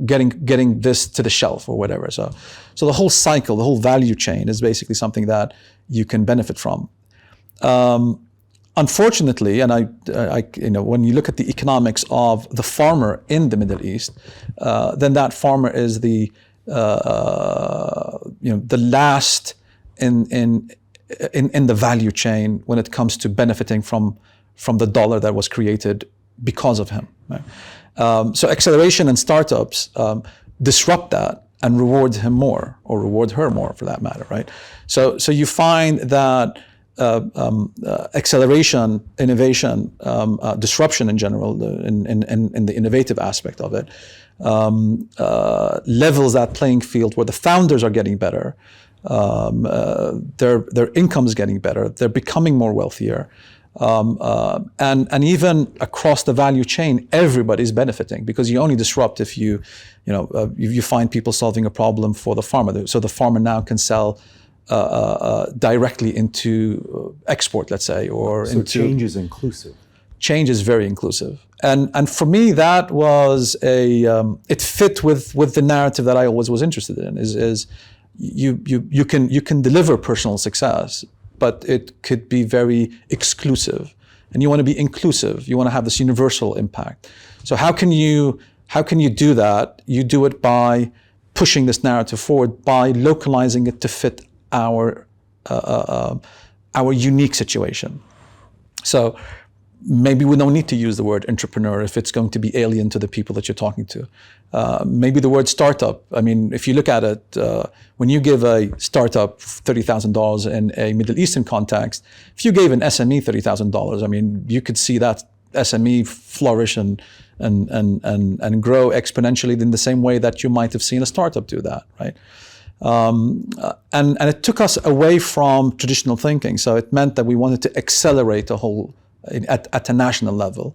getting this to the shelf or whatever. So the whole cycle, the whole value chain is basically something that you can benefit from. Unfortunately, and when you look at the economics of the farmer in the Middle East, then that farmer is the last in the value chain when it comes to benefiting from the dollar that was created because of him. Right? So acceleration and startups disrupt that and reward him more, or reward her more, for that matter, right? So you find that acceleration, innovation, disruption in general, in the innovative aspect of it, levels that playing field where the founders are getting better, their income is getting better, they're becoming more wealthier, and even across the value chain, everybody's benefiting, because you only disrupt if you find people solving a problem for the farmer. So the farmer now can sell directly into export, let's say, or so change is inclusive. change is very inclusive. And for me, that was it fit with the narrative that I always was interested in, is you can deliver personal success, but it could be very exclusive. And you want to be inclusive. You want to have this universal impact. So how can you do that? You do it by pushing this narrative forward, by localizing it to fit our unique situation. So maybe we don't need to use the word entrepreneur if it's going to be alien to the people that you're talking to. Maybe the word startup. I mean, if you look at it, when you give a startup $30,000 in a Middle Eastern context, if you gave an SME $30,000, I mean, you could see that SME flourish and grow exponentially in the same way that you might have seen a startup do that, right? And it took us away from traditional thinking. So it meant that we wanted to accelerate the whole at a national level.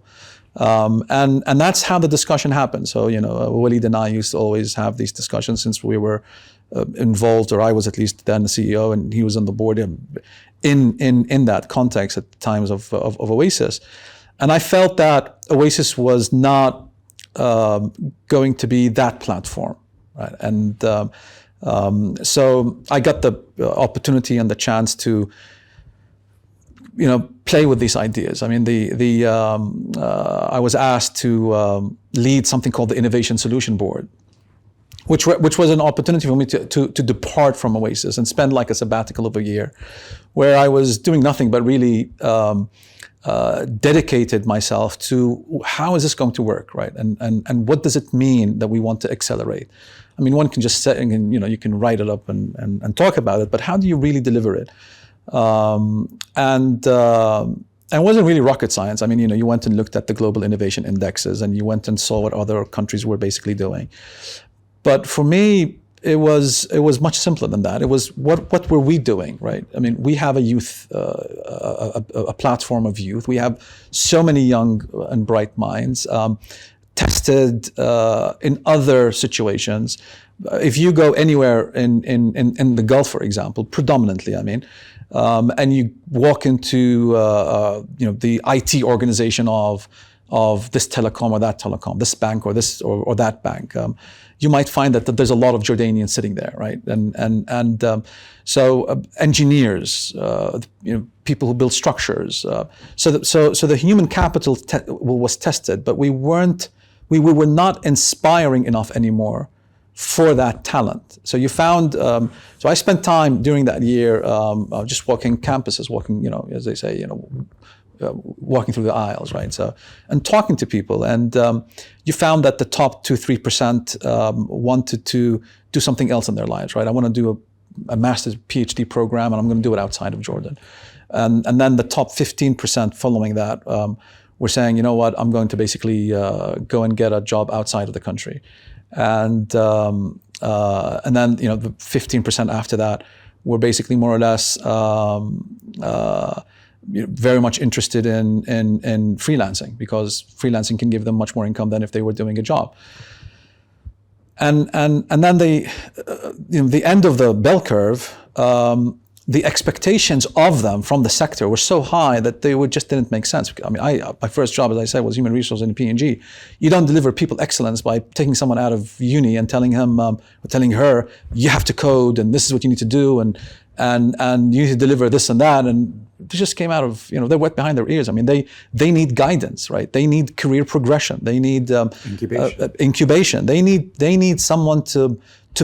And that's how the discussion happened. So, Walid and I used to always have these discussions since we were involved, or I was at least then the CEO and he was on the board in that context at the times of Oasis. And I felt that Oasis was not going to be that platform, right? And so I got the opportunity and the chance to, play with these ideas. I mean, I was asked to lead something called the Innovation Solution Board, which was an opportunity for me to depart from Oasis and spend like a sabbatical of a year, where I was doing nothing but really dedicated myself to how is this going to work, right? And what does it mean that we want to accelerate? I mean, one can just say, and you can write it up and talk about it, but how do you really deliver it? And it wasn't really rocket science. I mean, you went and looked at the global innovation indexes and you went and saw what other countries were basically doing. But for me, it was much simpler than that. It was what were we doing, right? I mean, we have a youth, a platform of youth. We have so many young and bright minds, tested in other situations. If you go anywhere in the Gulf, for example, predominantly, I mean, and you walk into the IT organization of this telecom or that telecom, this bank or this or that bank, you might find that there's a lot of Jordanians sitting there, right? And so engineers, people who build structures. So the human capital was tested, but we were not inspiring enough anymore for that talent. So you found, so I spent time during that year just walking campuses, walking, as they say, walking through the aisles, right? So, and talking to people. And you found that the top 2-3% wanted to do something else in their lives, right? I want to do a master's PhD program and I'm going to do it outside of Jordan. And then the top 15% following that were saying, you know what, I'm going to basically go and get a job outside of the country. And then the 15% after that were basically more or less very much interested in freelancing, because freelancing can give them much more income than if they were doing a job. And then the end of the bell curve, the expectations of them from the sector were so high that they just didn't make sense. I mean, my first job, as I said, was human resources in P&G. You don't deliver people excellence by taking someone out of uni and telling him or telling her, you have to code and this is what you need to do and you need to deliver this and that. And they just came out of, they're wet behind their ears. I mean, they need guidance, right? They need career progression. They need incubation. They need someone to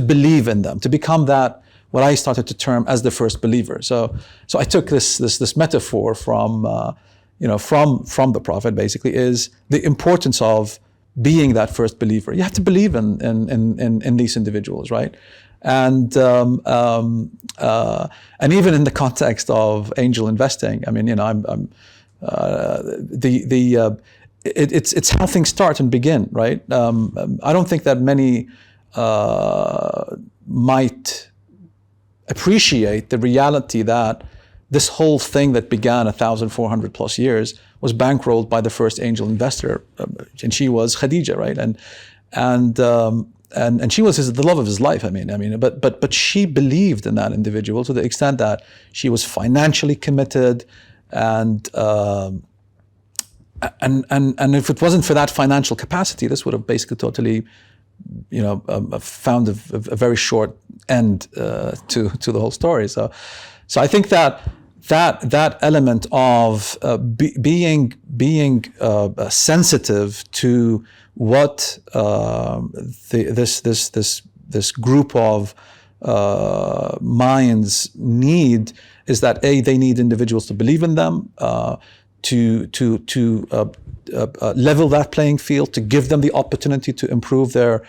believe in them, to become that, what I started to term as the first believer. So I took this metaphor from the Prophet, basically, is the importance of being that first believer. You have to believe in these individuals, right? And even in the context of angel investing, I mean, it's how things start and begin, right? I don't think that many might appreciate the reality that this whole thing that began 1,400 plus years was bankrolled by the first angel investor, and she was Khadija, right? And she was the love of his life. I mean, but she believed in that individual to the extent that she was financially committed, and and if it wasn't for that financial capacity, this would have basically totally, found a very short end to the whole story. So I think that element of being sensitive to what this group of minds need is that they need individuals to believe in them, to level that playing field, to give them the opportunity to improve their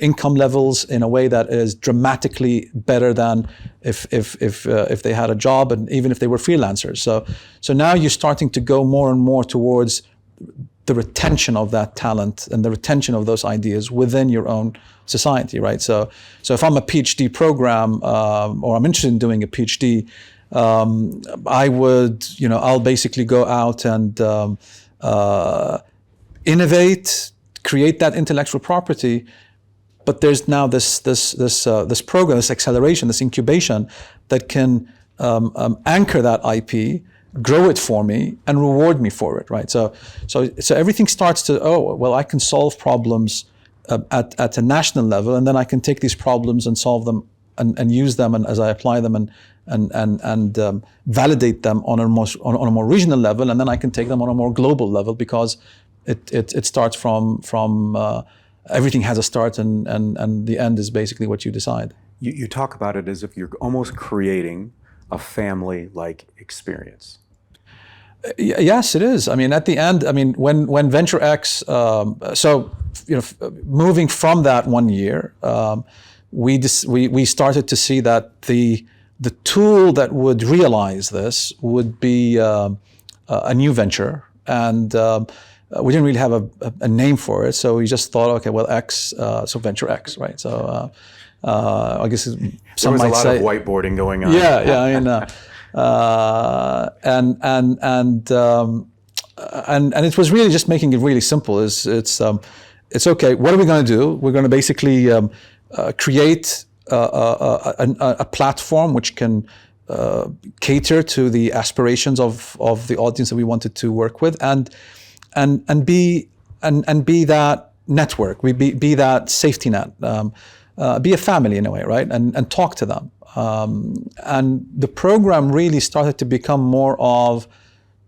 income levels in a way that is dramatically better than if they had a job, and even if they were freelancers. So now you're starting to go more and more towards the retention of that talent and the retention of those ideas within your own society, right? So if I'm a PhD program, or I'm interested in doing a PhD, I would, I'll basically go out and innovate, create that intellectual property. But there's now this program, this acceleration, this incubation that can anchor that IP, grow it for me, and reward me for it, right? So everything starts to, I can solve problems at a national level, and then I can take these problems and solve them and use them, and as I apply them and validate them on a more regional level, and then I can take them on a more global level, because it starts from everything has a start, and the end is basically what you decide. You talk about it as if you're almost creating a family-like experience. Yes, it is. I mean, at the end, when Venture X, moving from that 1 year, we started to see that the tool that would realize this would be a new venture, and we didn't really have a name for it, so we just thought, okay, well, X, so Venture X, right? So I guess some might say there was a lot of whiteboarding going on. Yeah. I mean, and it was really just making it really simple. It's okay. What are we going to do? We're going to basically create a platform which can cater to the aspirations of the audience that we wanted to work with, and be that network. Be that safety net. Be a family in a way, right? And talk to them. And the program really started to become more of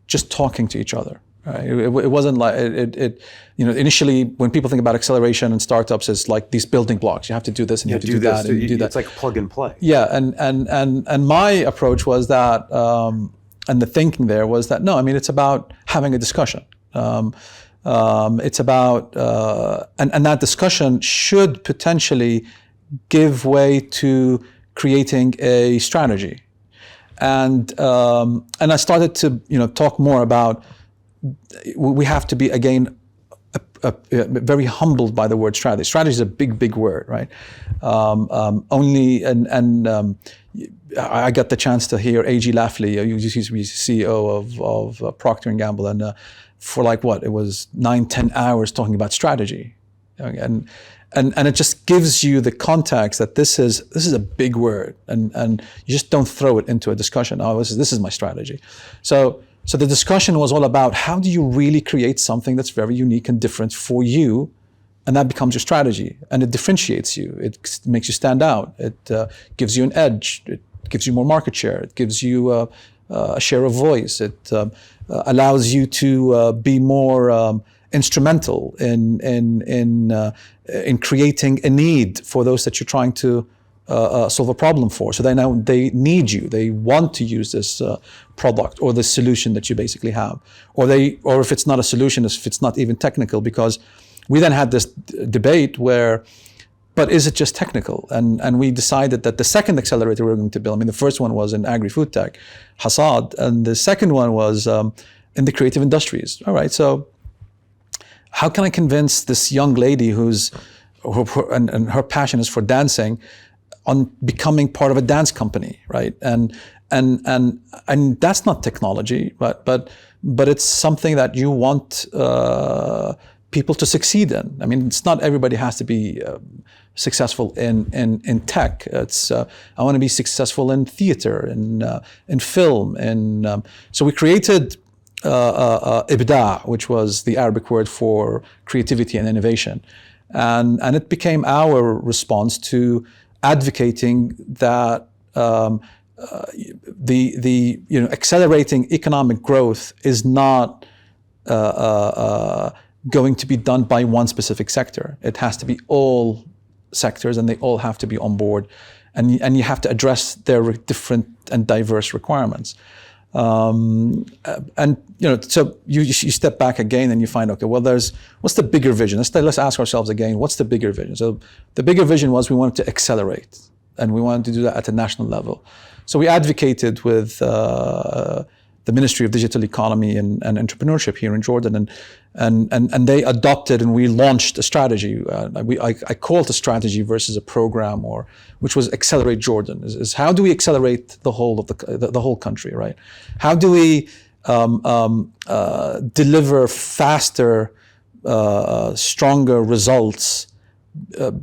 just talking to each other. Right? It wasn't like initially when people think about acceleration and startups, it's like these building blocks. You have to do this, and you have to do that, and you do that. It's like plug and play. Yeah, and my approach was that, and the thinking there was that no, it's about having a discussion. It's about and that discussion should potentially give way to creating a strategy, and I started to talk more about we have to be again very humbled by the word strategy. Strategy is a big word, right? I got the chance to hear A.G. Lafley, who used to be CEO of Procter & Gamble, and for it was 9-10 hours talking about strategy, and it just gives you the context that this is a big word, and you just don't throw it into a discussion. This is my strategy. So the discussion was all about how do you really create something that's very unique and different for you, and that becomes your strategy, and it differentiates you. It makes you stand out. It gives you an edge. It gives you more market share. It gives you a share of voice. It allows you to be more instrumental in creating a need for those that you're trying to solve a problem for. So they need you. They want to use this product or this solution that you basically have, or if it's not a solution, if it's not even technical, because we then had this debate where, but is it just technical? And we decided that the second accelerator we were going to build, the first one was in agri-food tech, Hassad, and the second one was in the creative industries. All right, so how can I convince this young lady and her passion is for dancing, on becoming part of a dance company, right? And that's not technology, but it's something that you want people to succeed in. It's not everybody has to be successful in tech. It's I want to be successful in theater, in film, so we created ibda', which was the Arabic word for creativity and innovation. And it became our response to advocating that the accelerating economic growth is not going to be done by one specific sector. It has to be all sectors, and they all have to be on board, and you have to address their different and diverse requirements. And so you step back again and you find, okay, well, what's the bigger vision? Let's ask ourselves again, what's the bigger vision? So the bigger vision was we wanted to accelerate, and we wanted to do that at a national level. So we advocated with the Ministry of Digital Economy and Entrepreneurship here in Jordan, and they adopted, and we launched a strategy. I call it a strategy versus a program, which was Accelerate Jordan. Is how do we accelerate the whole of the whole country, right? How do we deliver faster, stronger results?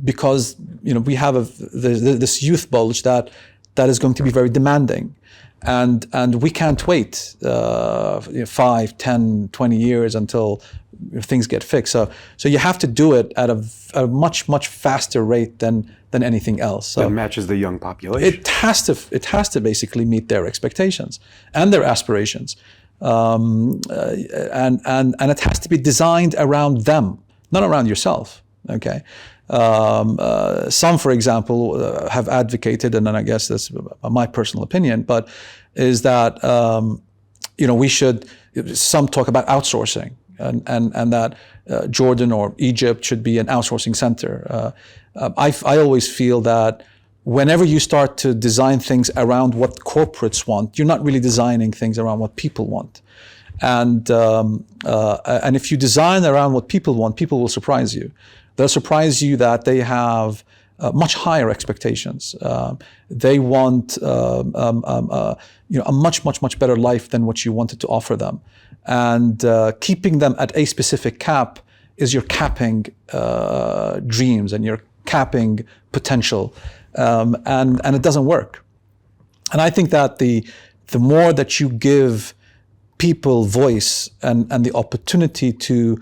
Because we have this youth bulge that is going to be very demanding. And we can't wait 5, 10, 20 years until things get fixed. So you have to do it at a much, much faster rate than anything else. So that matches the young population. It has to basically meet their expectations and their aspirations, and it has to be designed around them, not around yourself. Okay. Some, for example, have advocated, and then I guess that's my personal opinion, but is that we should. Some talk about outsourcing, and that Jordan or Egypt should be an outsourcing center. I always feel that whenever you start to design things around what corporates want, you're not really designing things around what people want. And if you design around what people want, people will surprise you. They'll surprise you that they have much higher expectations. They want a much better life than what you wanted to offer them. And keeping them at a specific cap is you're capping dreams, and you're capping potential, and it doesn't work. And I think that the more that you give people voice and the opportunity to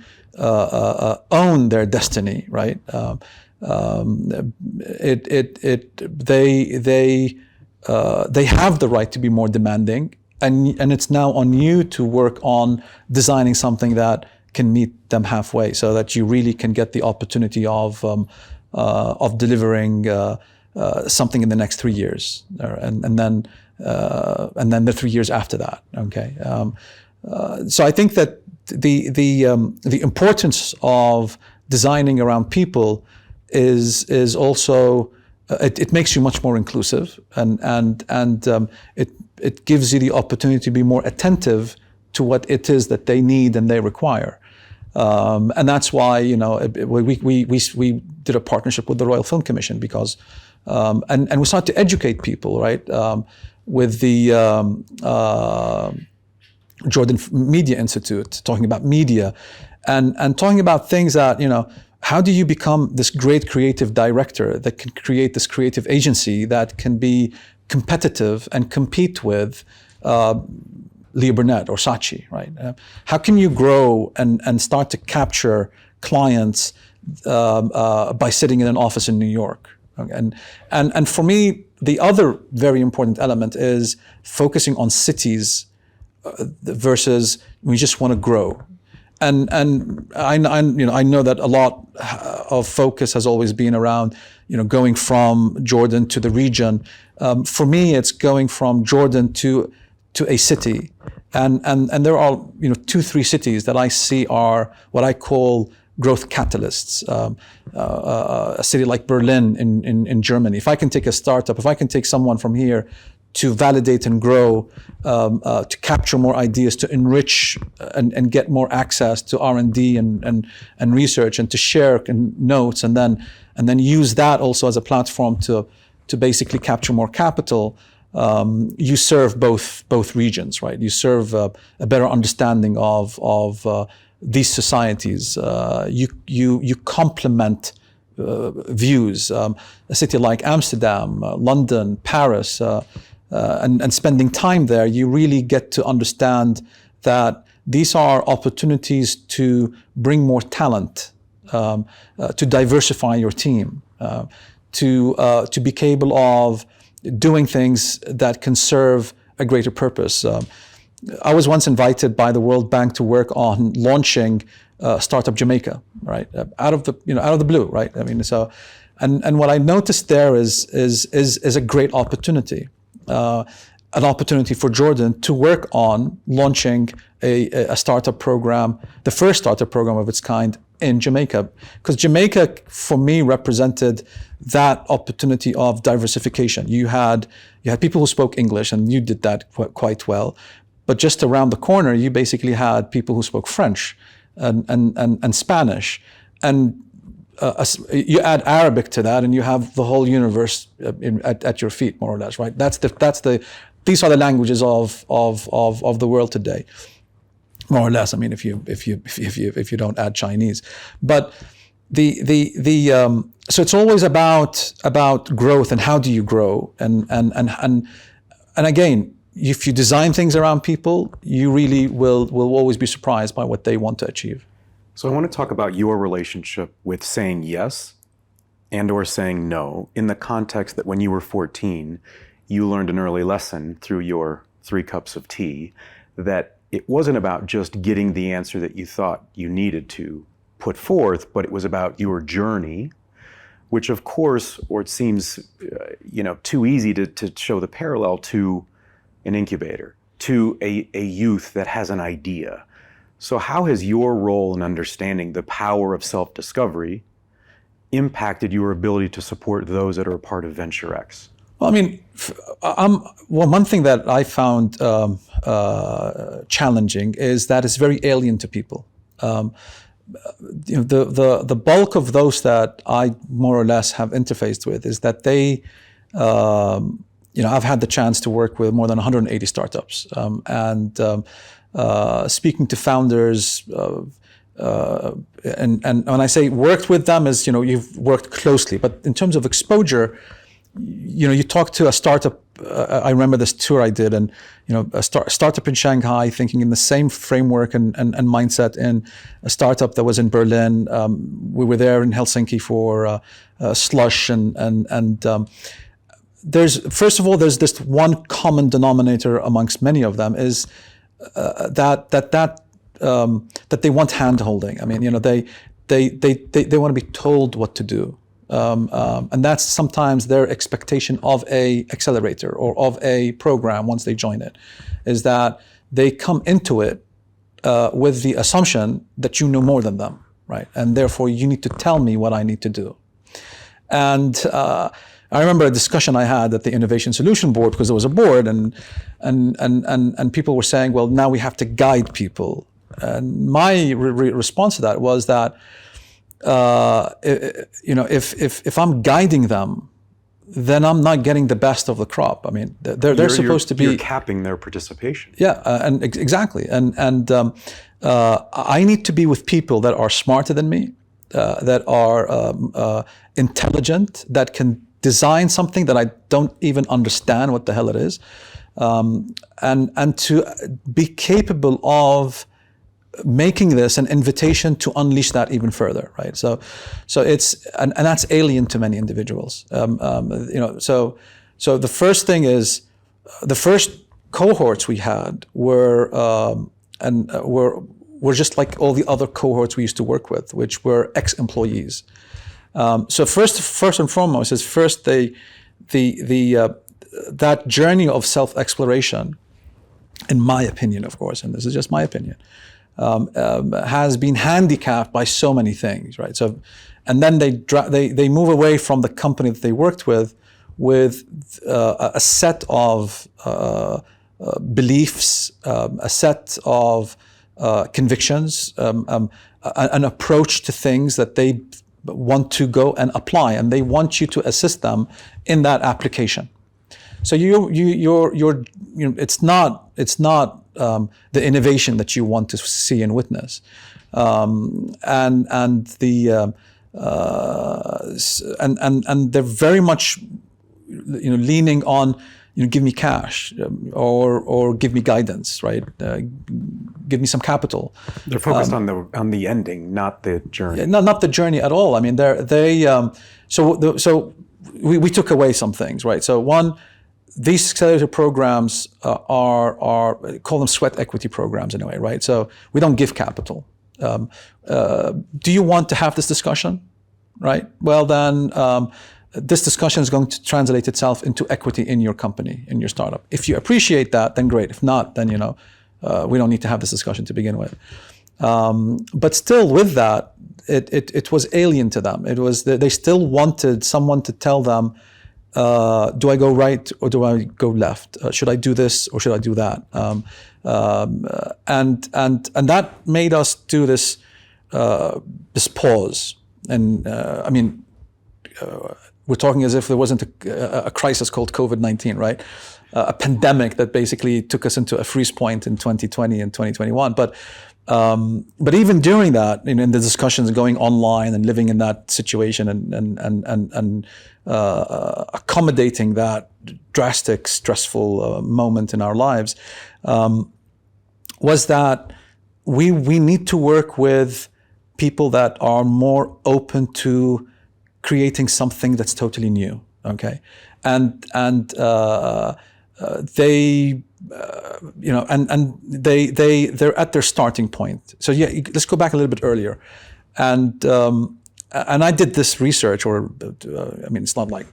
own their destiny, right? They have the right to be more demanding, and it's now on you to work on designing something that can meet them halfway, so that you really can get the opportunity of delivering something in the next 3 years, and then the 3 years after that. Okay, so I think that the importance of designing around people is also it makes you much more inclusive, and it gives you the opportunity to be more attentive to what it is that they need and they require, and that's why we did a partnership with the Royal Film Commission, because and we started to educate people, right, with the Jordan Media Institute, talking about media, and talking about things that, how do you become this great creative director that can create this creative agency that can be competitive and compete with Leo Burnett or Saatchi, right? How can you grow and start to capture clients by sitting in an office in New York? Okay? And for me, the other very important element is focusing on cities versus we just want to grow. And I know that a lot of focus has always been around going from Jordan to the region. For me, it's going from Jordan to a city, and there are 2-3 cities that I see are what I call growth catalysts. A city like Berlin in Germany. If I can take a startup, if I can take someone from here to validate and grow, to capture more ideas, to enrich and get more access to R&D and research, and to share notes, and then use that also as a platform to basically capture more capital. You serve both regions, right? You serve a better understanding of these societies. You complement views. A city like Amsterdam, London, Paris. And spending time there, you really get to understand that These are opportunities to bring more talent, to diversify your team, to be capable of doing things that can serve a greater purpose. I was once invited by the World Bank to work on launching Startup Jamaica, right? Out of the blue, right? I mean, so, and what I noticed there is a great opportunity, an opportunity for Jordan to work on launching a startup program, the first startup program of its kind in Jamaica, because Jamaica for me represented that opportunity of diversification. You had people who spoke English, and you did that quite well, but just around the corner you basically had people who spoke French and Spanish, and you add Arabic to that, and you have the whole universe at your feet, more or less, right? These are the languages of the world today, more or less. I mean, if you don't add Chinese, but so it's always about growth and how do you grow, and again, if you design things around people, you really will always be surprised by what they want to achieve. So I want to talk about your relationship with saying yes and or saying no in the context that when you were 14, you learned an early lesson through your 3 cups of tea that it wasn't about just getting the answer that you thought you needed to put forth, but it was about your journey, which of course, or it seems too easy to show the parallel to an incubator, to a youth that has an idea. So how has your role in understanding the power of self-discovery impacted your ability to support those that are a part of Venture X? Well, I mean, one thing that I found challenging is that it's very alien to people. The bulk of those that I more or less have interfaced with is that they, I've had the chance to work with more than 180 startups, and speaking to founders, and when I say worked with them, is you've worked closely, but in terms of exposure, you talk to a startup. I remember this tour I did, and a startup in Shanghai, thinking in the same framework and mindset in a startup that was in Berlin. We were there in Helsinki for Slush, and there's this one common denominator amongst many of them is that they want hand-holding. I mean, they want to be told what to do. And that's sometimes their expectation of a accelerator or of a program once they join it, is that they come into it with the assumption that you know more than them, right? And therefore you need to tell me what I need to do. And I remember a discussion I had at the Innovation Solution Board, because there was a board, and people were saying, well, now we have to guide people. And my response to that was that if I'm guiding them, then I'm not getting the best of the crop. I mean, they're supposed to be. You're capping their participation. Yeah, and exactly. And I need to be with people that are smarter than me, that are intelligent, that can design something that I don't even understand what the hell it is, and to be capable of making this an invitation to unleash that even further, right? So it's and that's alien to many individuals. So the first thing is, the first cohorts we had were just like all the other cohorts we used to work with, which were ex-employees. So first and foremost is that journey of self-exploration, in my opinion, of course, and this is just my opinion, has been handicapped by so many things, right? So, and then they move away from the company that they worked with a set of beliefs, a set of convictions, an approach to things that they want to go and apply, and they want you to assist them in that application. So it's not the innovation that you want to see and witness, and they're very much leaning on give me cash or give me guidance, right? give me some capital. They're focused on the ending, not the journey. Not the journey at all. I mean, so we took away some things, right? So one, these accelerator programs are call them sweat equity programs in a way, right? So we don't give capital. Do you want to have this discussion, right? Well, then this discussion is going to translate itself into equity in your company, in your startup. If you appreciate that, then great. If not, then we don't need to have this discussion to begin with. But still, with that, it was alien to them. It was they still wanted someone to tell them, do I go right or do I go left? Should I do this or should I do that? And that made us do this pause. And I mean, we're talking as if there wasn't a crisis called COVID-19, right? A pandemic that basically took us into a freeze point in 2020 and 2021. But even during that, in the discussions going online and living in that situation and accommodating that drastic, stressful moment in our lives, was that we need to work with people that are more open to creating something that's totally new. Okay, and they. They're at their starting point. So yeah, let's go back a little bit earlier, and I did this research, it's not like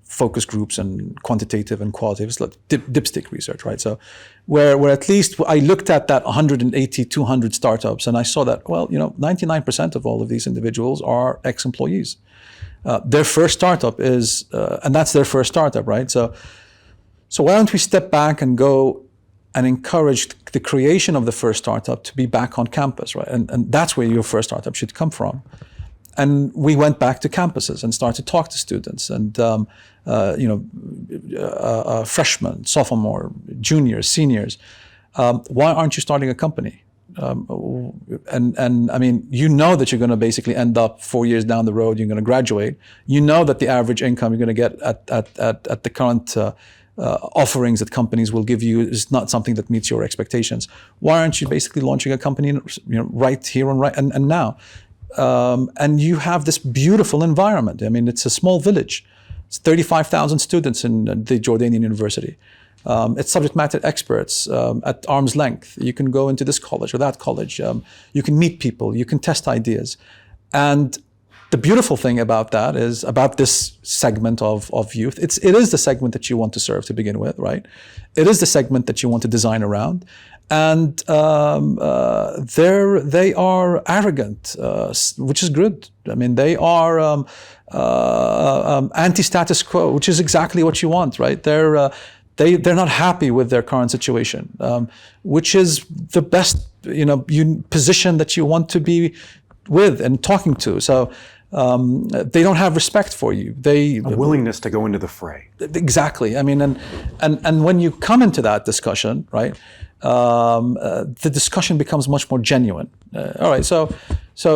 focus groups and quantitative and qualitative. It's like dipstick research, right? So where at least I looked at that 180, 200 startups, and I saw that 99% of all of these individuals are ex-employees. Their first startup is, and that's their first startup, right? So why don't we step back and go and encourage the creation of the first startup to be back on campus, right? And that's where your first startup should come from. And we went back to campuses and started to talk to students and freshmen, sophomore, juniors, seniors. Why aren't you starting a company? And I mean, that you're going to basically end up 4 years down the road. You're going to graduate. That the average income you're going to get at the current offerings that companies will give you is not something that meets your expectations. Why aren't you basically launching a company, right here and now? And you have this beautiful environment. I mean, it's a small village. It's 35,000 students in the Jordanian university. It's subject matter experts at arm's length. You can go into this college or that college. You can meet people. You can test ideas. And the beautiful thing about that is, about this segment of youth, it is the segment that you want to serve to begin with, right? It is the segment that you want to design around. And they are arrogant, which is good. I mean, they are anti-status quo, which is exactly what you want, right? They're not happy with their current situation, which is the best position that you want to be with and talking to. So they don't have respect for you. A willingness to go into the fray. Exactly. I mean, and when you come into that discussion, right, the discussion becomes much more genuine. All right. So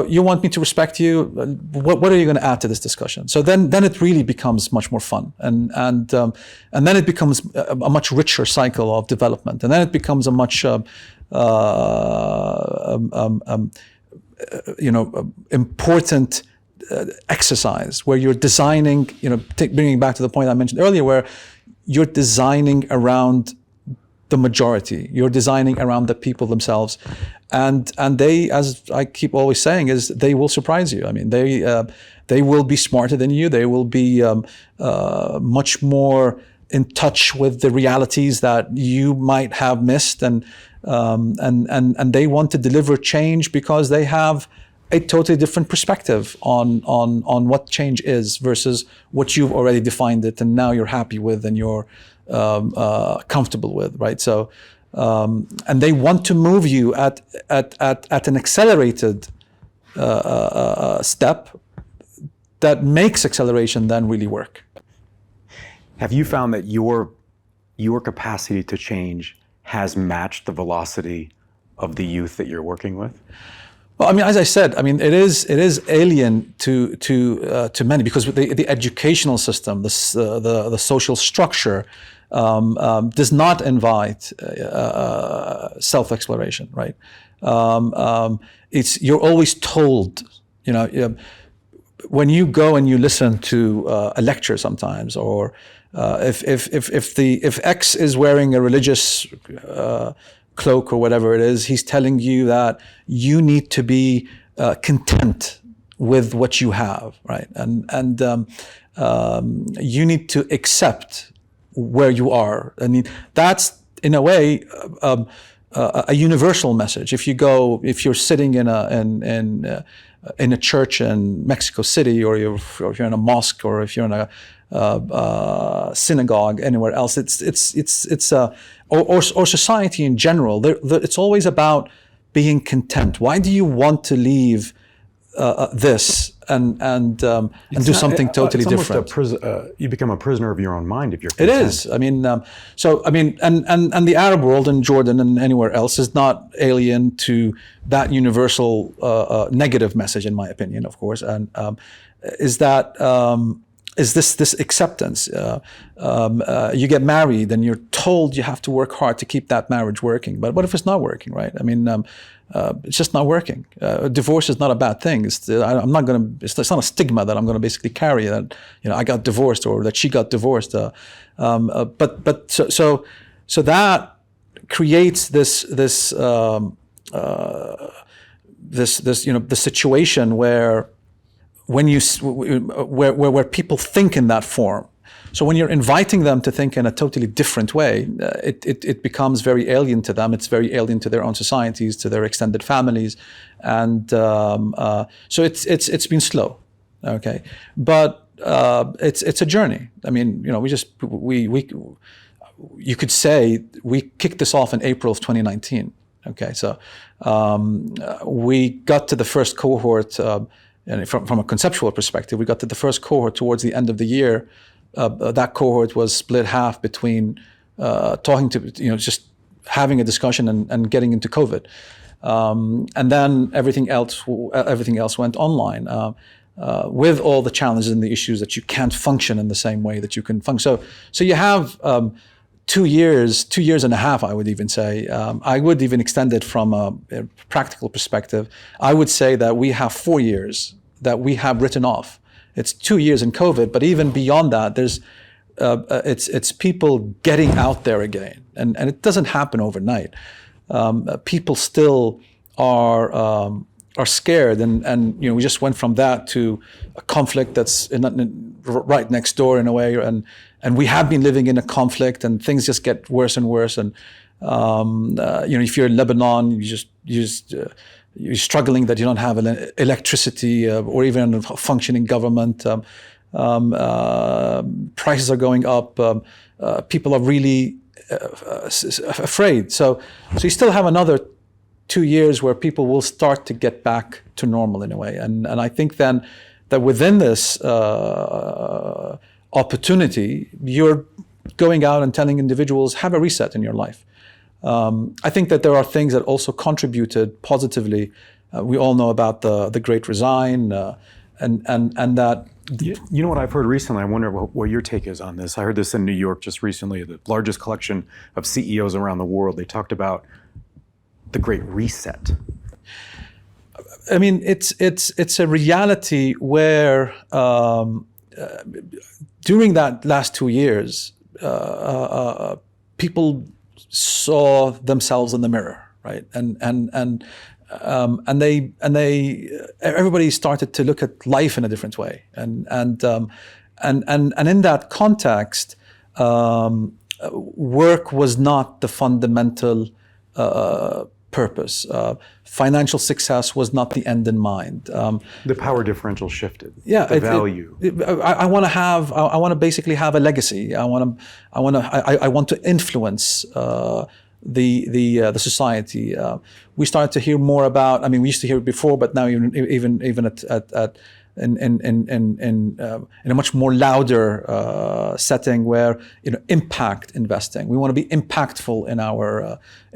you want me to respect you? What are you going to add to this discussion? So then it really becomes much more fun, and then it becomes a much richer cycle of development, and then it becomes a much important exercise where you're designing, bringing back to the point I mentioned earlier, where you're designing around the majority, you're designing around the people themselves, and they, as I keep always saying, is they will surprise you. I mean, they will be smarter than you. They will be much more in touch with the realities that you might have missed, and they want to deliver change because they have a totally different perspective on what change is versus what you've already defined it and now you're happy with and you're comfortable with, right? So, and they want to move you at an accelerated step that makes acceleration then really work. Have you found that your capacity to change has matched the velocity of the youth that you're working with? Well, I mean, as I said, I mean, it is alien to many because the educational system, the social structure, does not invite self-exploration, right? You're always told, when you go and you listen to a lecture sometimes, or if X is wearing a religious cloak or whatever it is, he's telling you that you need to be content with what you have, right? And you need to accept where you are. I mean, that's in a way a universal message. If you're sitting in a church in Mexico City, or if you're in a mosque, or if you're in a synagogue anywhere else, or society in general, it's always about being content. Why do you want to leave this and do something totally different? You become a prisoner of your own mind if you're content. It is. I mean, and the Arab world in Jordan and anywhere else is not alien to that universal negative message, in my opinion, of course. And is this acceptance? You get married and you're told you have to work hard to keep that marriage working. But what if it's not working, right? I mean, it's just not working. Divorce is not a bad thing. It's not a stigma that I'm going to basically carry, that I got divorced or that she got divorced. So that creates the situation where where people think in that form. So when you're inviting them to think in a totally different way, it becomes very alien to them. It's very alien to their own societies, to their extended families, and so it's been slow, okay. But it's a journey. I mean, you could say we kicked this off in April of 2019. Okay, so we got to the first cohort. And from a conceptual perspective, we got to the first cohort towards the end of the year. That cohort was split half between talking to, just having a discussion and getting into COVID. And then everything else went online with all the challenges and the issues that you can't function in the same way that you can function. So you have 2 years and a half, I would even say. I would even extend it from a practical perspective. I would say that we have 4 years that we have written off. It's 2 years in COVID, but even beyond that, there's it's people getting out there again, and it doesn't happen overnight. People still are scared, and we just went from that to a conflict that's right next door in a way, and we have been living in a conflict, and things just get worse and worse. And if you're in Lebanon, you're struggling that you don't have electricity or even a functioning government. Prices are going up. People are really afraid. So you still have another 2 years where people will start to get back to normal in a way. And I think then that within this opportunity, you're going out and telling individuals, have a reset in your life. I think that there are things that also contributed positively. We all know about the Great Resign, and that. You know what I've heard recently? I wonder what your take is on this. I heard this in New York just recently, the largest collection of CEOs around the world. They talked about the Great Reset. I mean, it's a reality where during that last 2 years, people saw themselves in the mirror, right? And everybody started to look at life in a different way. And in that context, work was not the fundamental purpose. Financial success was not the end in mind. The power differential shifted. Yeah, the value. I want to basically have a legacy. I want to influence the society. We started to hear more about. I mean, we used to hear it before, but now even in a much more louder setting where impact investing. We want to be impactful in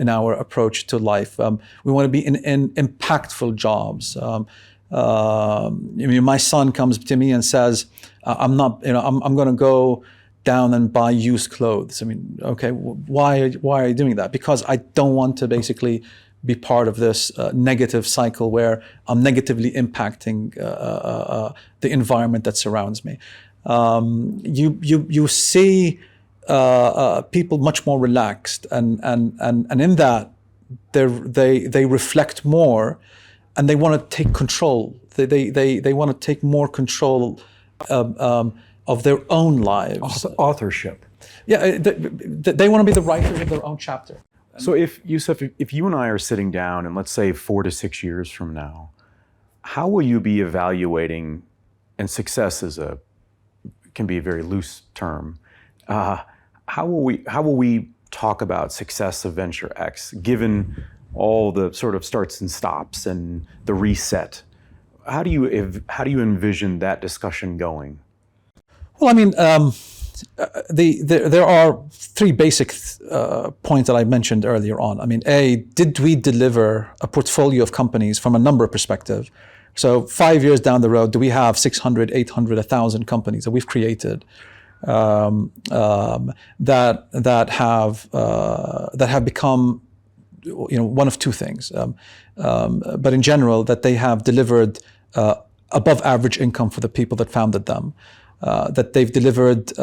our approach to life. We want to be in impactful jobs. My son comes to me and says, "I'm going to go down and buy used clothes. I mean, okay, why are you doing that? Because I don't want to basically be part of this negative cycle where I'm negatively impacting the environment that surrounds me. You see people much more relaxed, and in that they reflect more, and they want to take control. They want to take more control of their own lives. Authorship. Yeah, they want to be the writers of their own chapter. So if Yousef, if you and I are sitting down, and let's say 4 to 6 years from now, how will you be evaluating? And success can be a very loose term. How will we talk about success of Venture X, given all the sort of starts and stops and the reset? How do you envision that discussion going? Well, I mean, there are 3 basic points that I mentioned earlier on. I mean, A, did we deliver a portfolio of companies from a number perspective? So 5 years down the road, do we have 600, 800, 1,000 companies that we've created that have become, one of 2 things. But in general, that they have delivered above average income for the people that founded them. That they've delivered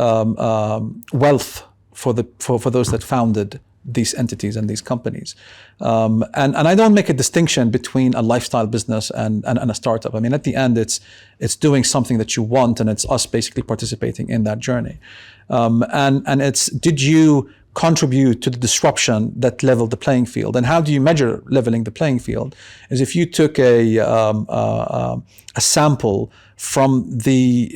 wealth for those that founded these entities and these companies. And I don't make a distinction between a lifestyle business and a startup. I mean, at the end, it's doing something that you want, and it's us basically participating in that journey. And it's, did you contribute to the disruption that leveled the playing field? And how do you measure leveling the playing field? Is if you took a sample from the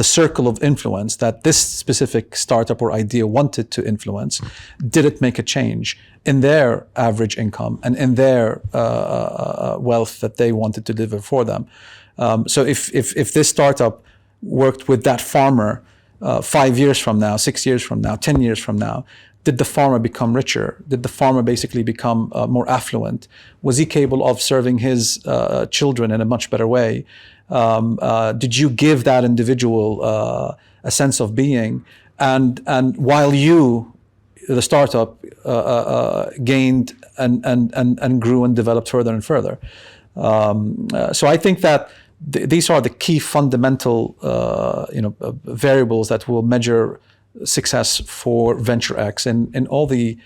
circle of influence that this specific startup or idea wanted to influence, did it make a change in their average income and in their wealth that they wanted to deliver for them? So if this startup worked with that farmer 5 years from now, 6 years from now, 10 years from now, did the farmer become richer? Did the farmer basically become more affluent? Was he capable of serving his children in a much better way? Did you give that individual a sense of being? And while you, the startup, gained and grew and developed further and further. So I think that these are the key fundamental variables that will measure success for Venture X in all the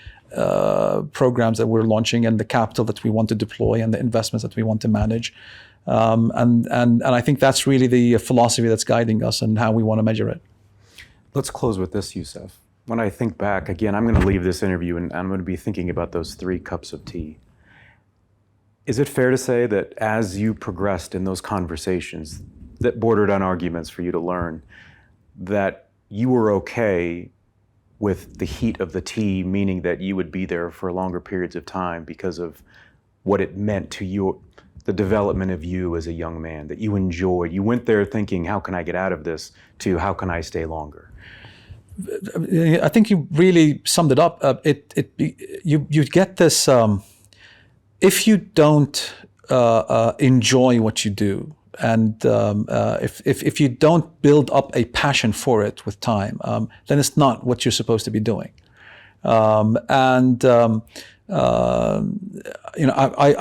programs that we're launching, and the capital that we want to deploy, and the investments that we want to manage. And I think that's really the philosophy that's guiding us and how we want to measure it. Let's close with this, Yousef. When I think back, again, I'm going to leave this interview and I'm going to be thinking about those 3 cups of tea. Is it fair to say that as you progressed in those conversations that bordered on arguments for you to learn, that you were okay with the heat of the tea, meaning that you would be there for longer periods of time because of what it meant to the development of you as a young man, that you enjoyed? You went there thinking, how can I get out of this, to how can I stay longer? I think you really summed it up. You get this, if you don't enjoy what you do, and if you don't build up a passion for it with time, then it's not what you're supposed to be doing. I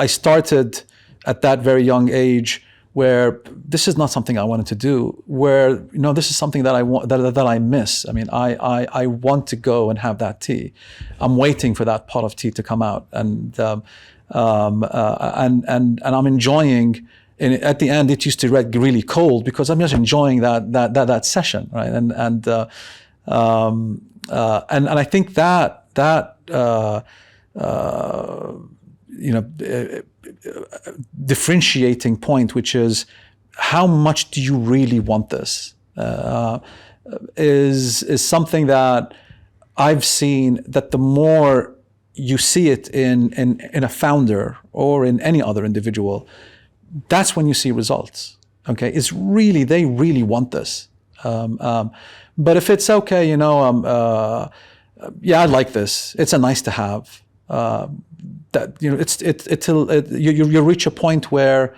started at that very young age where this is not something I wanted to do, where, this is something that I want, that I miss. I mean, I want to go and have that tea. I'm waiting for that pot of tea to come out, and I'm enjoying. At the end, it used to get really cold because I'm just enjoying that session, right? And I think that differentiating point, which is how much do you really want this, is something that I've seen that the more you see it in a founder or in any other individual, that's when you see results. Okay, it's really, they really want this. But if it's okay, yeah, I like this. It's a nice to have. You reach a point where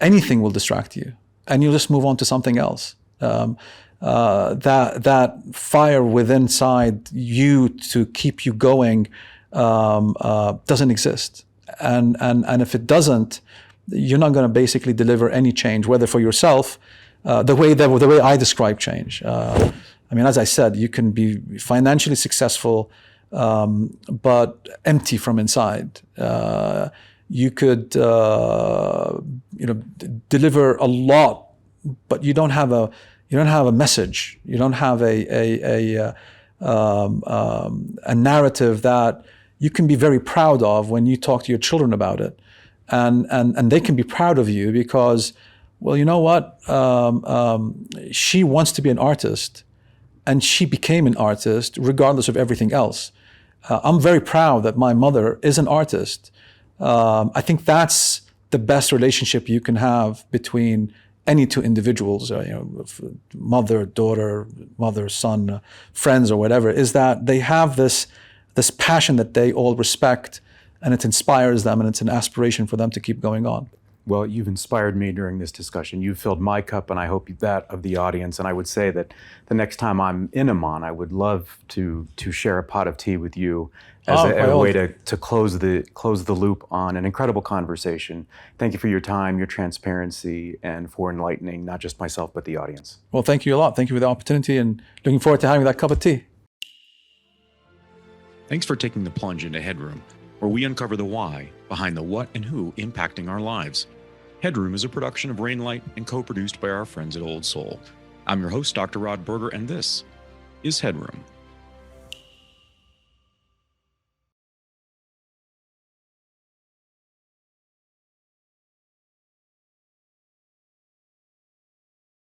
anything will distract you, and you'll just move on to something else. That fire within inside you to keep you going doesn't exist. And if it doesn't, you're not going to basically deliver any change, whether for yourself, the way I describe change. I mean, as I said, you can be financially successful, but empty from inside. You could, deliver a lot, but you don't have a message. You don't have a narrative that you can be very proud of when you talk to your children about it, and they can be proud of you because, well, you know what? She wants to be an artist, and she became an artist regardless of everything else. I'm very proud that my mother is an artist. I think that's the best relationship you can have between any two individuals, mother, daughter, mother, son, friends, or whatever, is that they have this passion that they all respect, and it inspires them, and it's an aspiration for them to keep going on. Well, you've inspired me during this discussion. You've filled my cup, and I hope that of the audience. And I would say that the next time I'm in Amman, I would love to share a pot of tea with you as a way to close the loop on an incredible conversation. Thank you for your time, your transparency, and for enlightening not just myself but the audience. Well, thank you a lot. Thank you for the opportunity, and looking forward to having that cup of tea. Thanks for taking the plunge into Headroom, where we uncover the why behind the what and who impacting our lives. Headroom is a production of Rainlight and co-produced by our friends at Old Soul. I'm your host, Dr. Rod Berger, and this is Headroom.